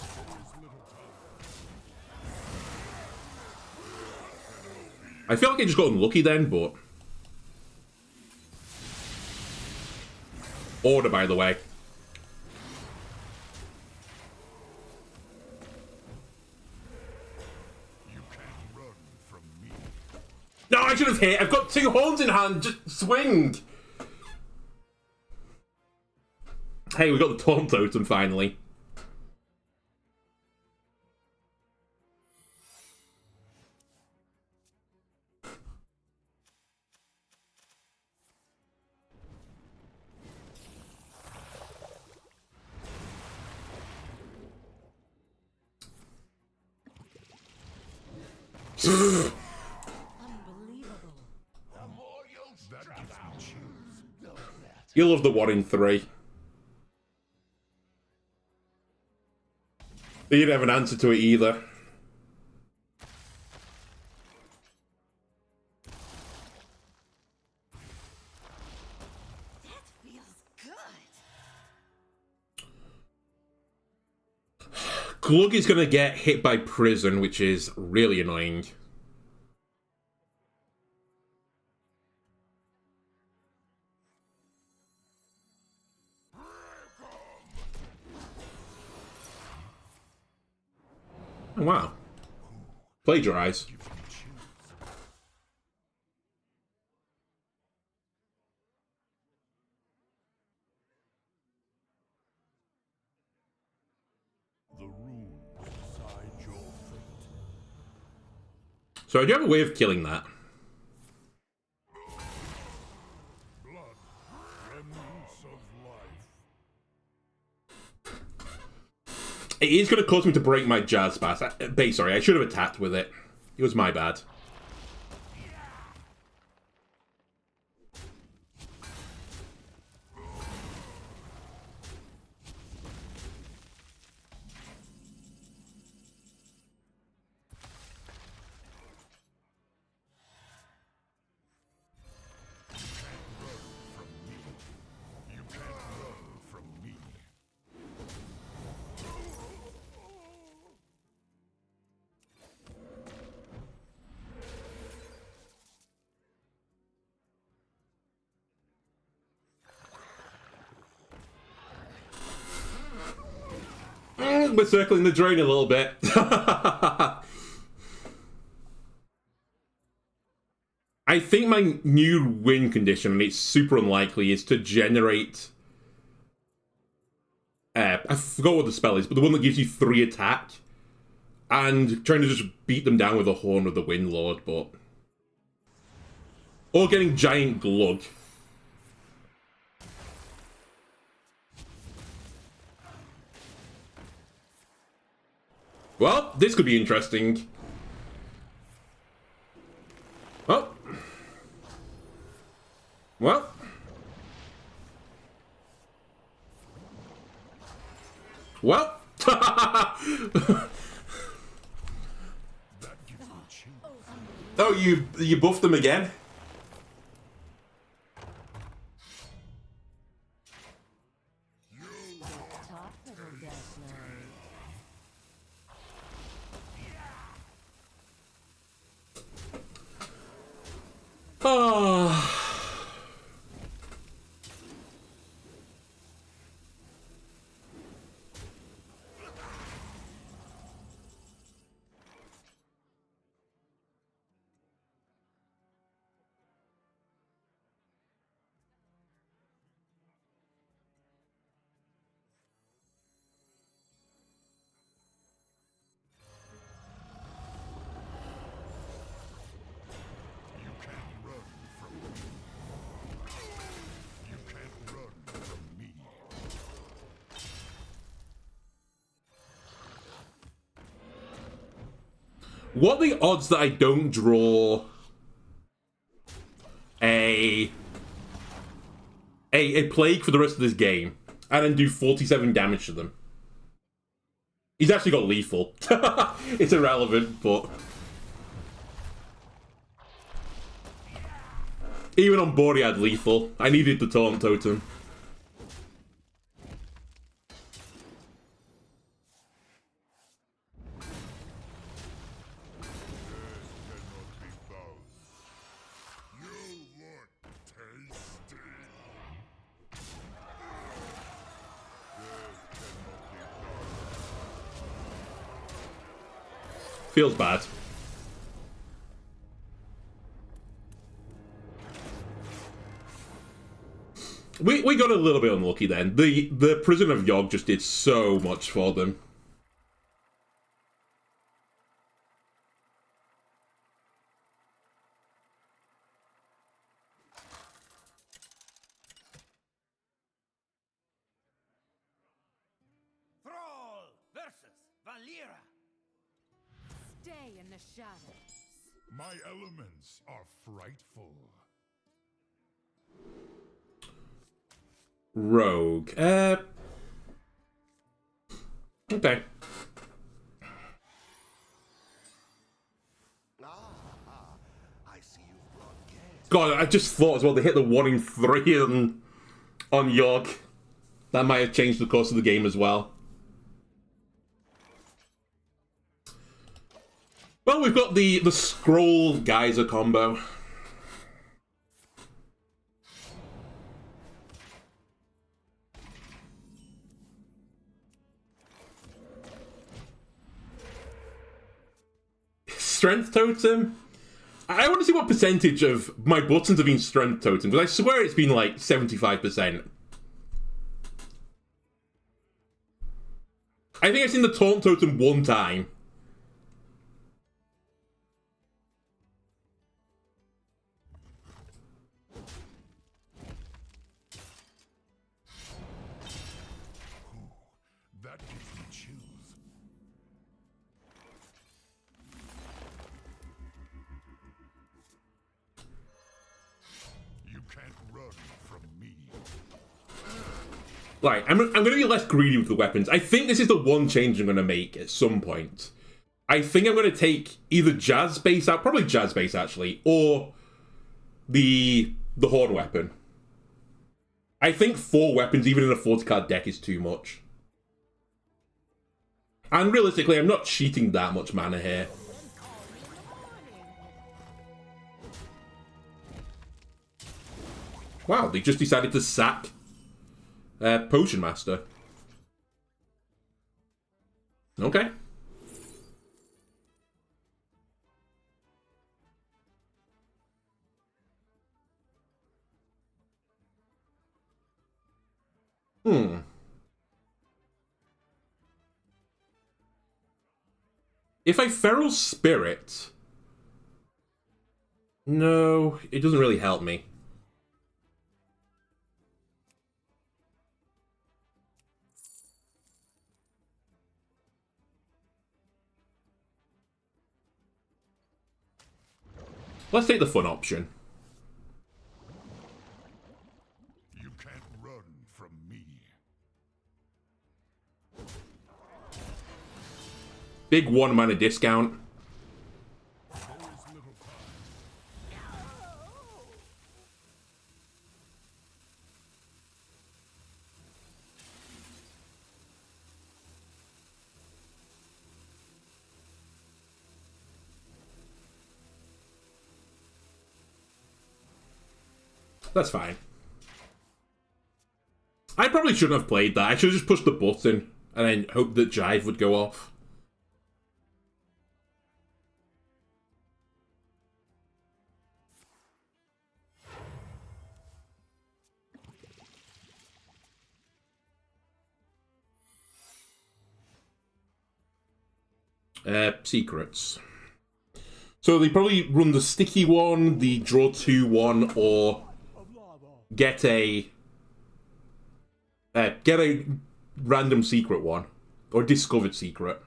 A: I feel like I just got unlucky then, but... Order, by the way. No, I should have hit. I've got 2 horns in hand. Just swing. Hey, we got the taunt totem finally. You love the 1 in 3. You didn't have an answer to it either.
B: That feels good.
A: Glugg is going to get hit by prison, which is really annoying. Oh, wow. Plagiarize.
D: The runes decide your fate.
A: So I do have a way of killing that.
D: Blood, remnants of life.
A: It is going to cause me to break my jazz pass. Sorry, I should have attacked with it. It was my bad. We're circling the drain a little bit. I think my new win condition, and it's super unlikely, is to generate... I forgot what the spell is, but the one that gives you 3 attack. And trying to just beat them down with a Horn of the Windlord, but... Or getting Giant Glugg. Well, this could be interesting. Oh. Well. Well. Oh, you buffed them again?
B: Talk, little Death Knight.
A: Ah. What are the odds that I don't draw a plague for the rest of this game and then do 47 damage to them? He's actually got lethal. It's irrelevant, but even on board he had lethal. I needed the taunt totem. Feels bad. We got a little bit unlucky then. The Prison of Yogg just did so much for them.
C: Thrall versus Valera.
B: Stay in the shadows.
D: My elements are frightful.
A: Rogue. Okay.
E: I see you've brought guests.
A: God, I just thought as well, they hit the 1 in 3 on Yogg. That might have changed the course of the game as well. Well, we've got the Scroll Geyser combo. Strength Totem? I want to see what percentage of my buttons have been Strength Totem, because I swear it's been like 75%. I think I've seen the Taunt Totem one time.
D: That gives me chills. You can't run from me.
A: Like, I'm going to be less greedy with the weapons. I think this is the one change I'm going to make at some point. I think I'm going to take either Jazz Base out, probably Jazz Base actually, or the Horn Weapon. I think 4 weapons, even in a 40-card deck, is too much. And realistically, I'm not cheating that much mana here. Wow, they just decided to sack Potion Master. Okay. If I Feral Spirit... No, it doesn't really help me. Let's take the fun option.
D: You can't run from me.
A: Big 1 mana discount.
D: There is little time.
A: That's fine. I probably shouldn't have played that. I should have just pushed the button and then hoped that Jive would go off. Secrets. So they probably run the sticky one, the draw 2 one, or get a random secret one, or discovered secret.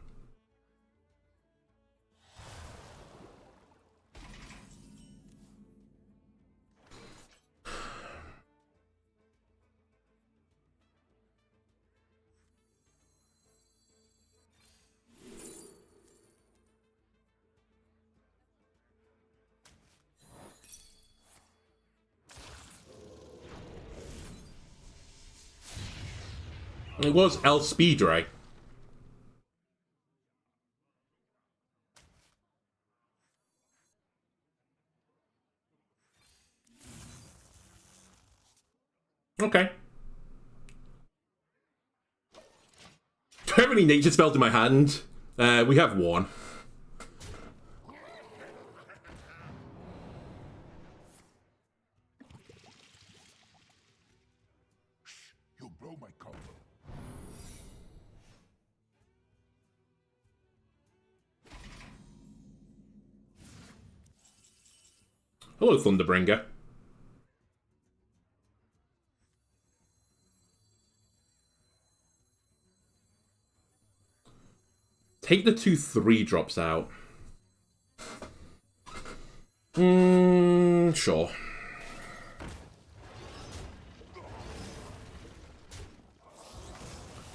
A: It was El Speed, right? Okay. Do I have any nature spells in my hand? We have one. Hello, Thunderbringer. Take the 2/3 drops out. Sure.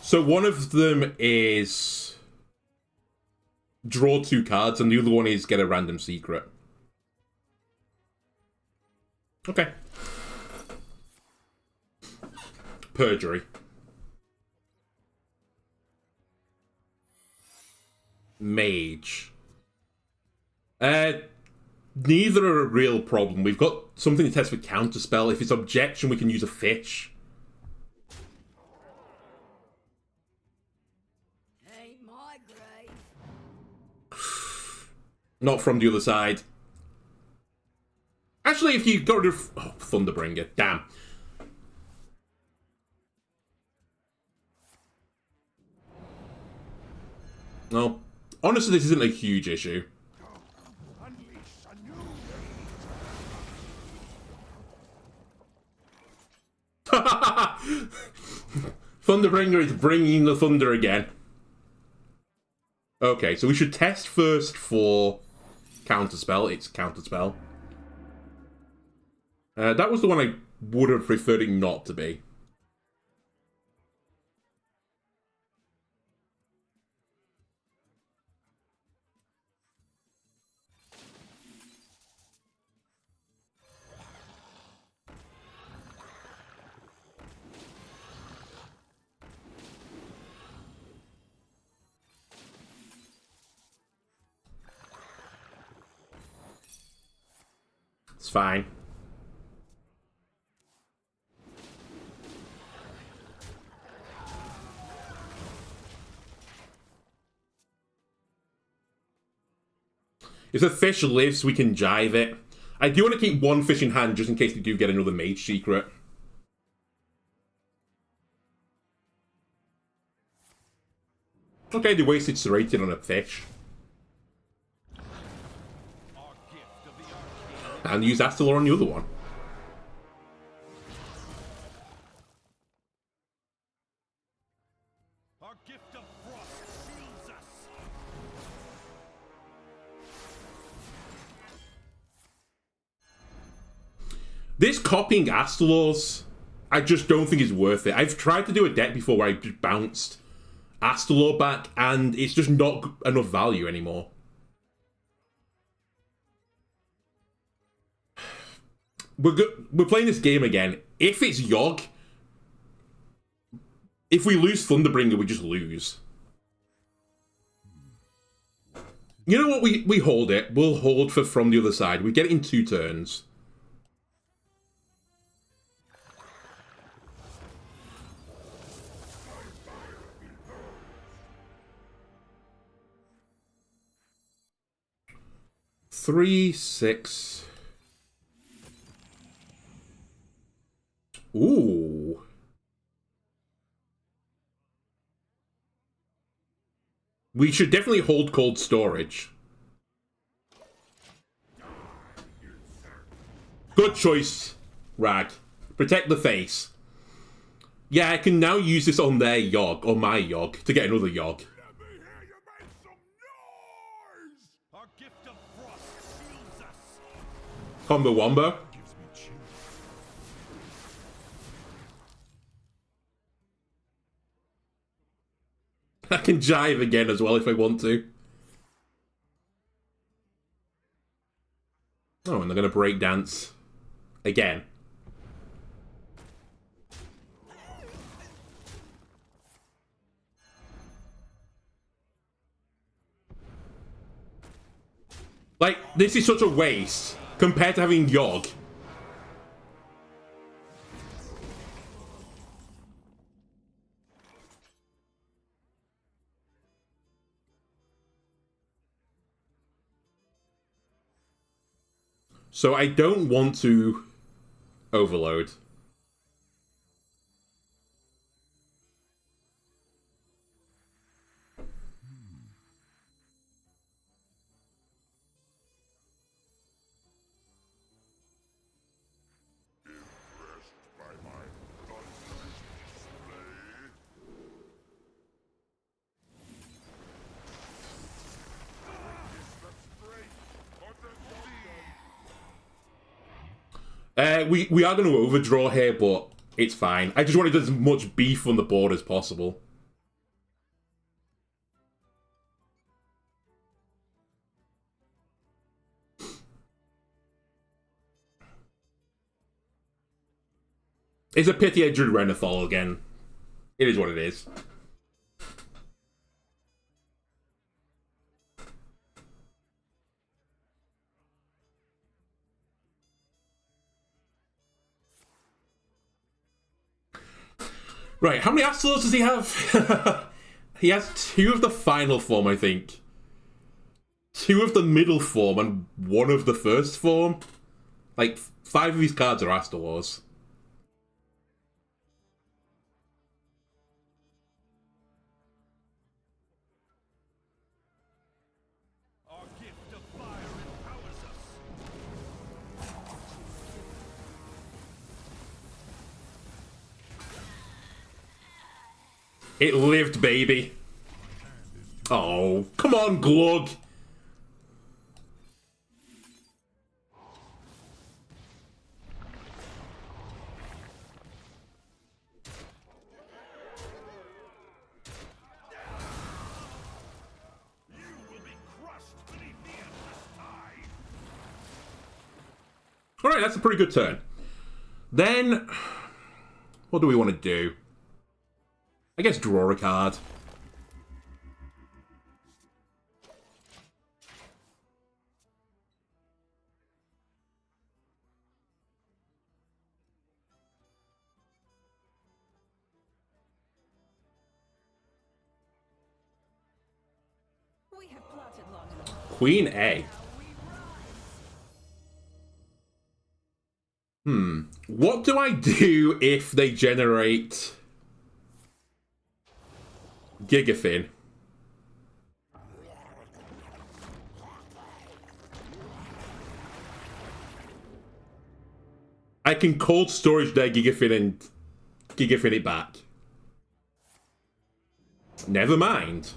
A: So one of them is draw 2 cards, and the other one is get a random secret. Okay. Perjury. Mage. Neither are a real problem. We've got something to test for counterspell. If it's objection, we can use a fish.
B: Ain't my grave.
A: Not from the other side. Actually, if you got rid of... Oh, Thunderbringer. Damn. No. Honestly, this isn't a huge issue.
E: Unleash a new
A: Thunderbringer is bringing the thunder again. Okay, so we should test first for counterspell. It's counterspell. That was the one I would have preferred it not to be. It's fine. If the fish lives, we can jive it. I do want to keep one fish in hand just in case we do get another mage secret. Okay, they wasted Serrated on a fish. And use Azsharan on the other one.
C: Our gift of frost shields us.
A: This copying Astalors, I just don't think is worth it. I've tried to do a deck before where I just bounced Astalor back, and it's just not enough value anymore. We're playing this game again. If it's Yogg, if we lose Thunderbringer, we just lose. You know what? We hold it. We'll hold for from the other side. We get it in 2 turns. Three, 6. Ooh. We should definitely hold cold storage. Good choice, Rag. Protect the face. Yeah, I can now use this on their Yogg, or my Yogg, to get another Yogg.
E: Let me hear you make some noise!
C: Our gift of frost shields us.
A: Combo Wombo.
D: Gives me chills.
A: I can jive again as well if I want to. Oh, and they're going to break dance again. Like, this is such a waste compared to having Yogg. So I don't want to overload. Yeah, we are going to overdraw here, but it's fine. I just wanted as much beef on the board as possible. It's a pity I drew Renathal again. It is what it is. Right, how many Astros does he have? He has 2 of the final form, I think. 2 of the middle form and 1 of the first form. Like, 5 of these cards are Astros.
C: Our gift of fire empowers us.
A: It lived, baby. Oh, come on, Glugg. Alright, that's a pretty good turn. Then, what do we want to do? I guess draw a card.
B: We have plotted long enough.
A: Queen A. What do I do if they generate Gigafin? I can cold storage their Gigafin and Gigafin it back. Never mind.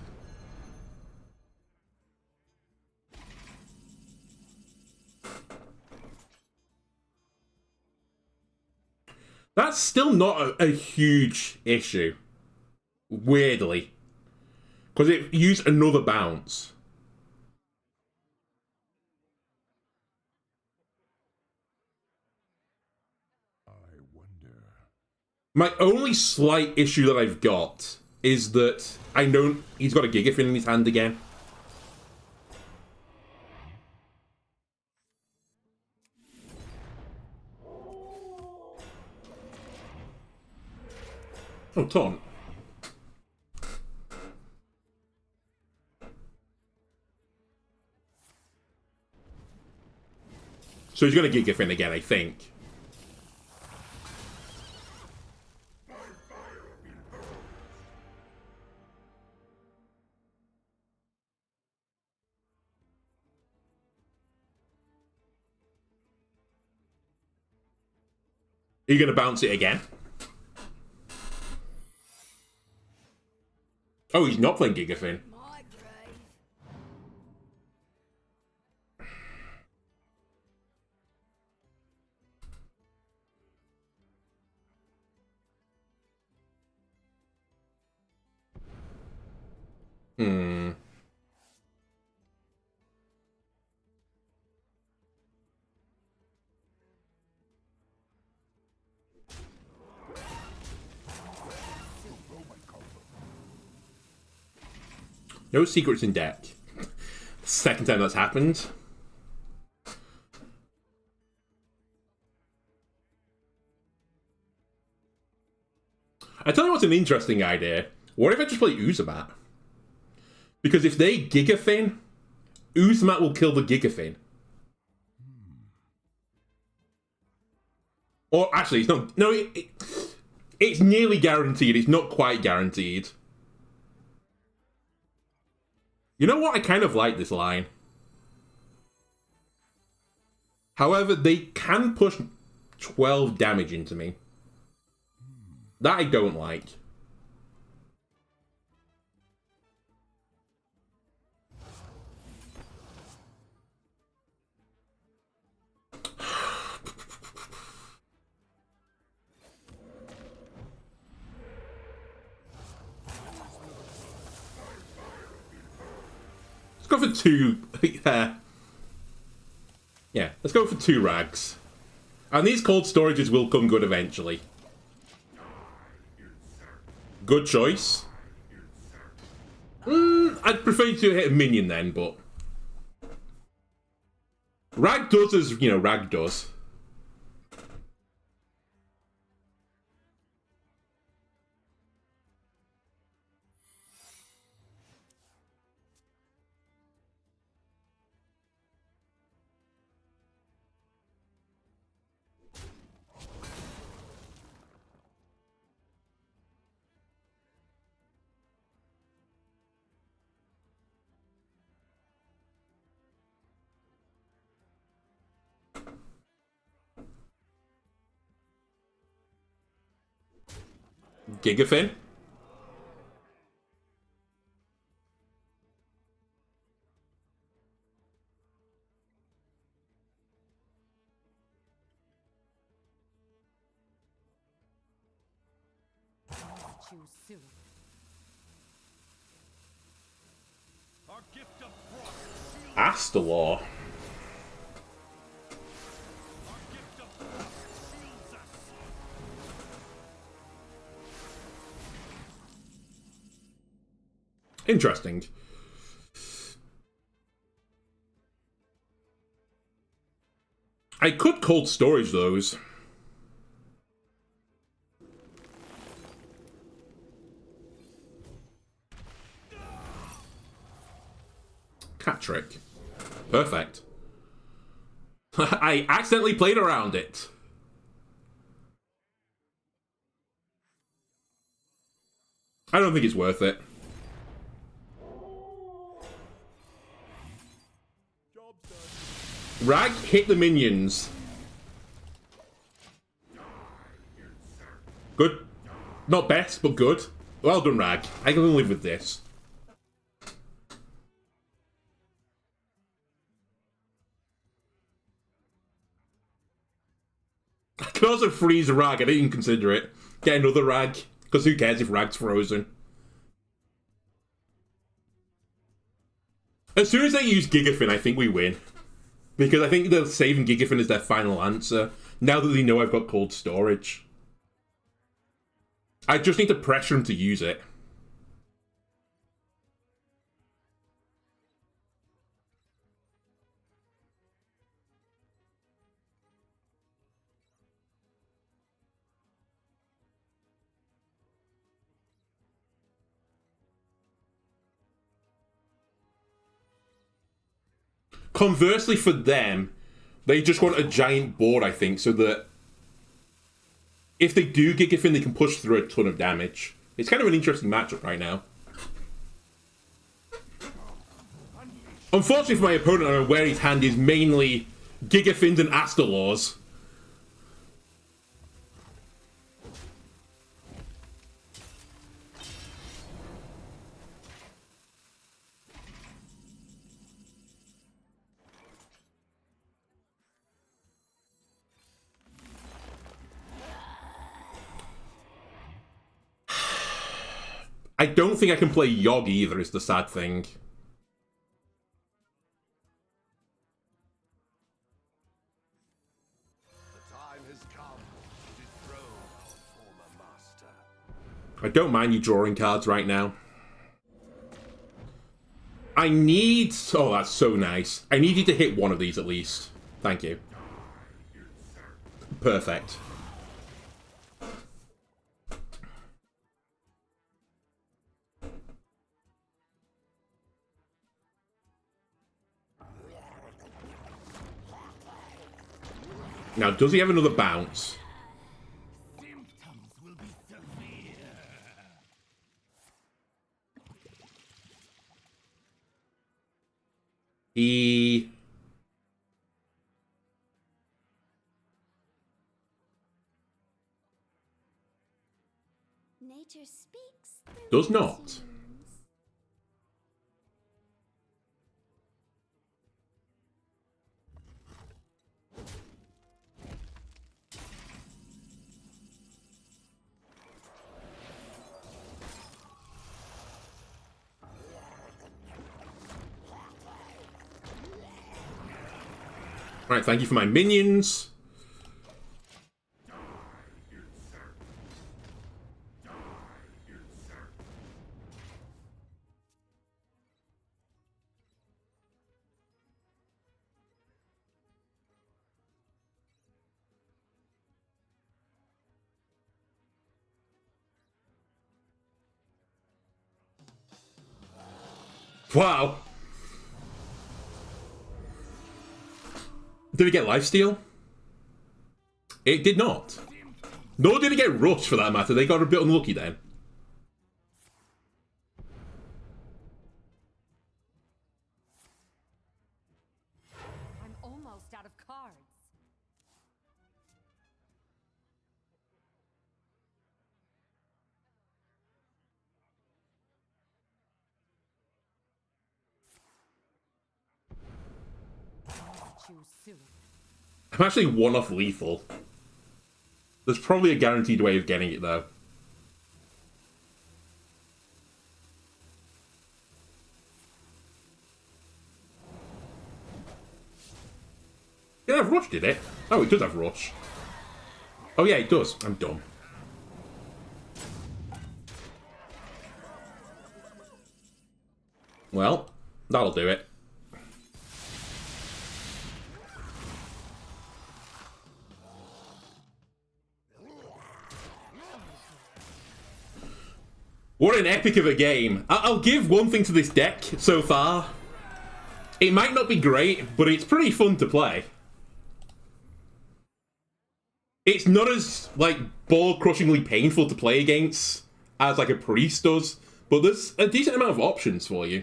A: That's still not a huge issue. Weirdly. Because it used another bounce.
D: I wonder.
A: My only slight issue that I've got is that I know he's got a Gigafin in his hand again. Oh, taunt. So he's going to Gigafin again, I think. Are you going to bounce it again? Oh, he's not playing Gigafin.
B: My grave.
A: No secrets in deck. Second time that's happened. I tell you what's an interesting idea. What if I just play Ozumat? Because if they Gigafin, Ozumat will kill the Gigafin. Or actually, it's not. No, it's nearly guaranteed. It's not quite guaranteed. You know what? I kind of like this line. However, they can push 12 damage into me. That I don't like. go for 2. Yeah, let's go for 2 rags. And these cold storages will come good eventually. Good choice. I'd prefer you to hit a minion then, but... Rag does as, you know, Rag does. Gigafin.
B: Choose soon.
C: Our gift of frost shields
A: Astalor.
C: Our gift of frost shields us.
A: Interesting. I could cold storage those. Cat trick. Perfect. I accidentally played around it. I don't think it's worth it. Rag, hit the minions. Good. Not best, but good. Well done, Rag. I can live with this. I can also freeze Rag. I didn't even consider it. Get another Rag. Because who cares if Rag's frozen? As soon as they use Gigafin, I think we win. Because I think they're saving Gigafin as their final answer. Now that they know I've got cold storage. I just need to pressure them to use it. Conversely for them, they just want a giant board, I think, so that if they do Gigafin, they can push through a ton of damage. It's kind of an interesting matchup right now. Unfortunately for my opponent, I'm aware his hand is mainly Gigafins and Astalors. I don't think I can play Yogg either, is the sad thing.
E: The time has come to dethrone our former master.
A: I don't mind you drawing cards right now. I need... Oh, that's so nice. I need you to hit one of these at least. Thank you. Perfect. Now, does he have another bounce?
C: Symptoms will be severe.
A: He...
B: Nature speaks.
A: does not. Alright, thank you for my minions. Wow. Did it get lifesteal? It did not. Nor did it get rushed, for that matter. They got a bit unlucky then.
B: I'm almost out of cards. Choose soon.
A: I'm actually one off lethal. There's probably a guaranteed way of getting it, though. Did it have rush, did it? Oh, it does have rush. Oh yeah, it does. I'm dumb. Well, that'll do it. What an epic of a game. I'll give one thing to this deck so far. It might not be great, but it's pretty fun to play. It's not as, like, ball-crushingly painful to play against as, like, a priest does, but there's a decent amount of options for you.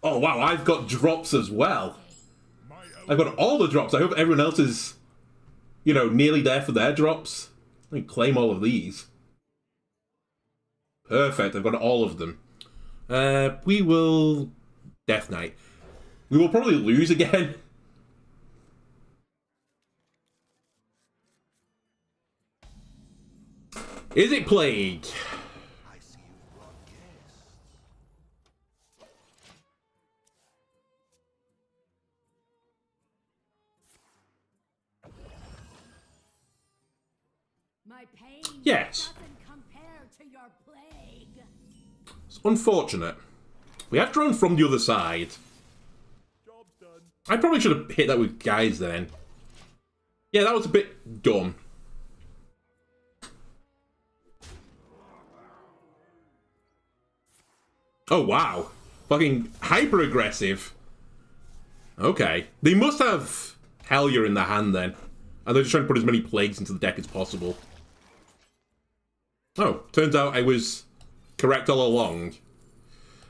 A: Oh wow, I've got drops as well. I've got all the drops. I hope everyone else is, you know, nearly there for their drops. Let me claim all of these. Perfect, I've got all of them. We will... Death Knight. We will probably lose again. Is it Plague?
B: My pain
A: Yes.
B: doesn't compare to your plague.
A: It's unfortunate. We have drawn from the other side.
C: Job's done.
A: I probably should have hit that with guys then. Yeah, that was a bit dumb. Oh wow. Fucking hyper aggressive. Okay. They must have Hellier in their hand then. And they're just trying to put as many plagues into the deck as possible. Oh, turns out I was correct all along.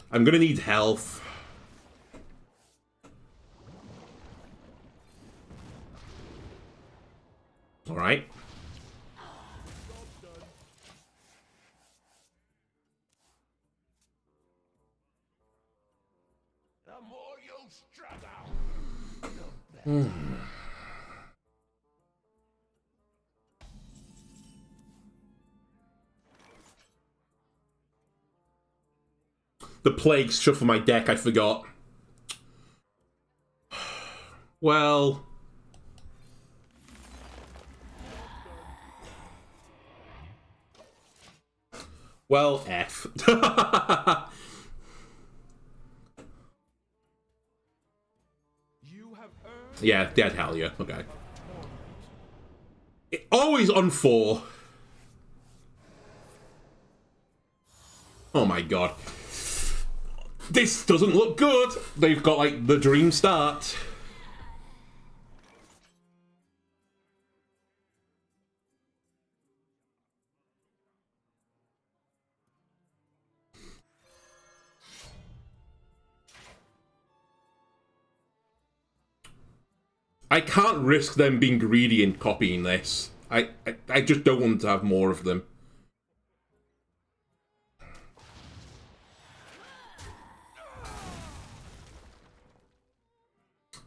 A: I'm gonna need health. Alright.
E: The more you struggle, the better.
A: The plagues shuffle my deck, I forgot. Well... Well, F. Yeah, dead Hellier. Okay. Always on 4. Oh my god. This doesn't look good. They've got, like, the dream start. I can't risk them being greedy and copying this. I just don't want to have more of them.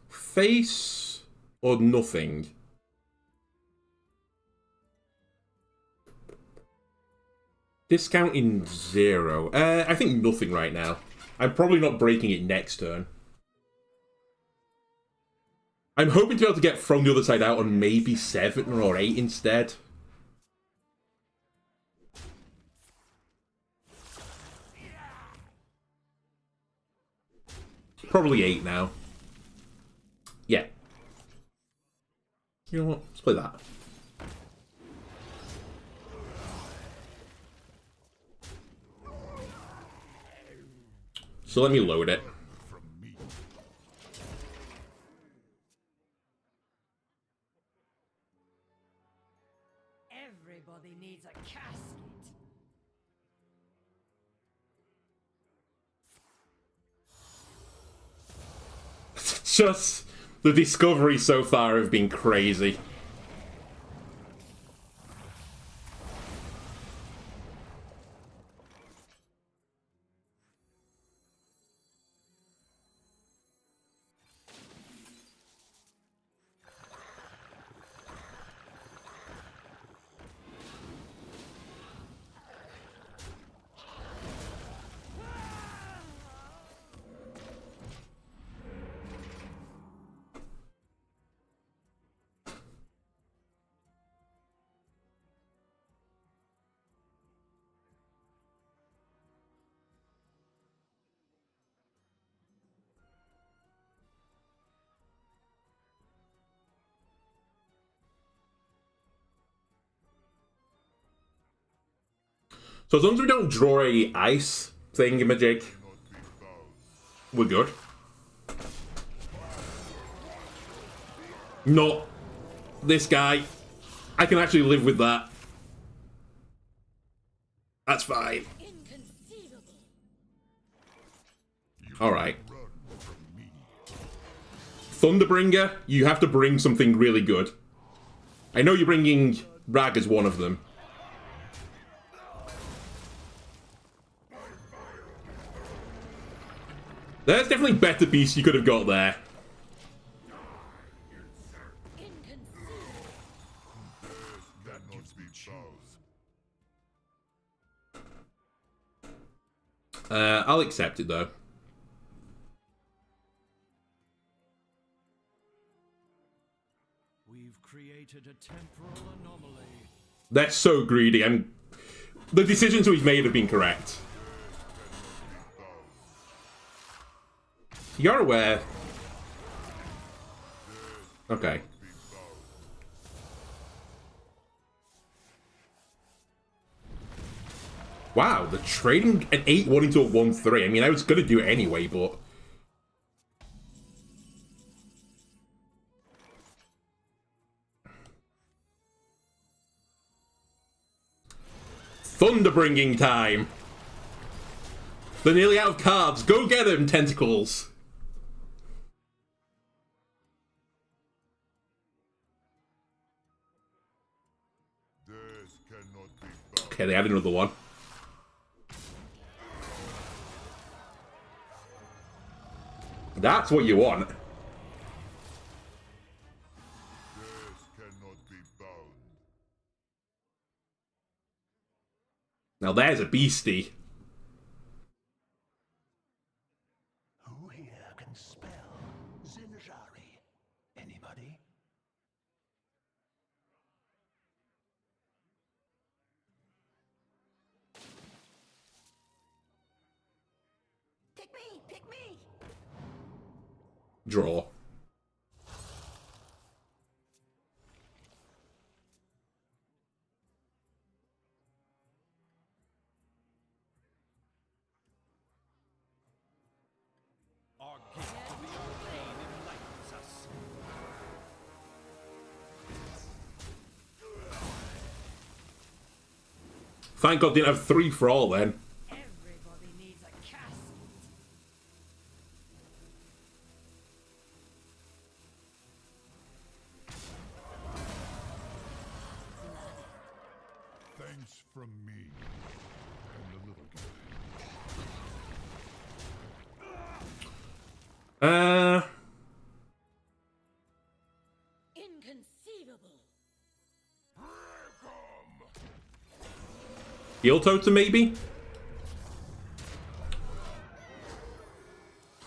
A: Face or nothing? Discounting 0. I think nothing right now. I'm probably not breaking it next turn. I'm hoping to be able to get From the Other Side out on maybe 7 or 8 instead. Probably 8 now. Yeah. You know what? Let's play that. So let me load it.
B: Everybody needs a casket.
A: Just the discoveries so far have been crazy. So as long as we don't draw a ice thingamajig, we're good. Not this guy. I can actually live with that. That's fine. Alright. Thunderbringer, you have to bring something really good. I know you're bringing Rag as one of them. There's definitely better beasts you could have got there. I'll accept it though.
C: We've created a temporal anomaly.
A: They're so greedy. The decisions we've made have been correct. You're aware. Okay. Wow, the trading an 8-1 into a 1-3. I mean, I was going to do it anyway, but... Thunderbringing time! They're nearly out of cards. Go get them, tentacles! Okay, they added another one. That's what you want. Now there's a beastie.
D: Who here can spell Zinjari? Anybody?
B: Pick me! Pick me!
A: Draw.
C: Our gift of the arcane enlightens us.
A: Thank God didn't have 3 for all then.
B: Everybody needs a casket.
D: Thanks from me and the little guy.
B: Inconceivable.
A: Heal Totem, maybe?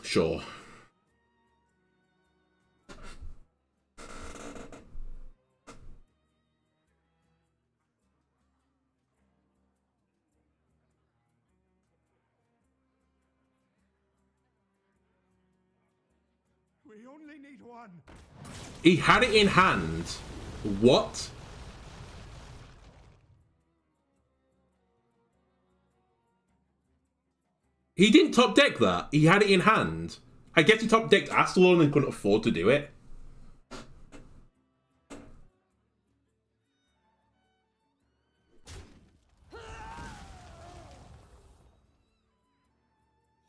A: Sure.
C: We only need one.
A: He had it in hand. What? He didn't top deck that. He had it in hand. I guess he top decked Azsharan and couldn't afford to do it.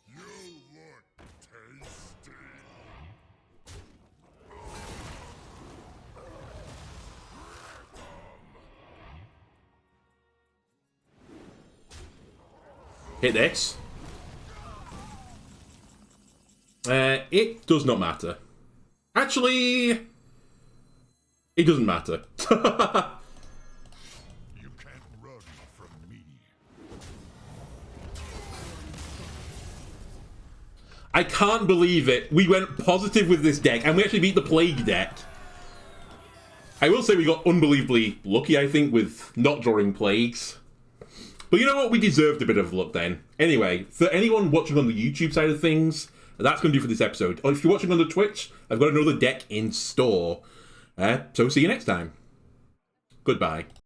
E: You look tasty.
A: Hit this. It does not matter. Actually, it doesn't matter.
D: You can't run from me.
A: I can't believe it. We went positive with this deck, and we actually beat the Plague deck. I will say we got unbelievably lucky, I think, with not drawing Plagues. But you know what? We deserved a bit of luck then. Anyway, for anyone watching on the YouTube side of things, that's going to do for this episode. Or if you're watching on the Twitch, I've got another deck in store. So see you next time. Goodbye.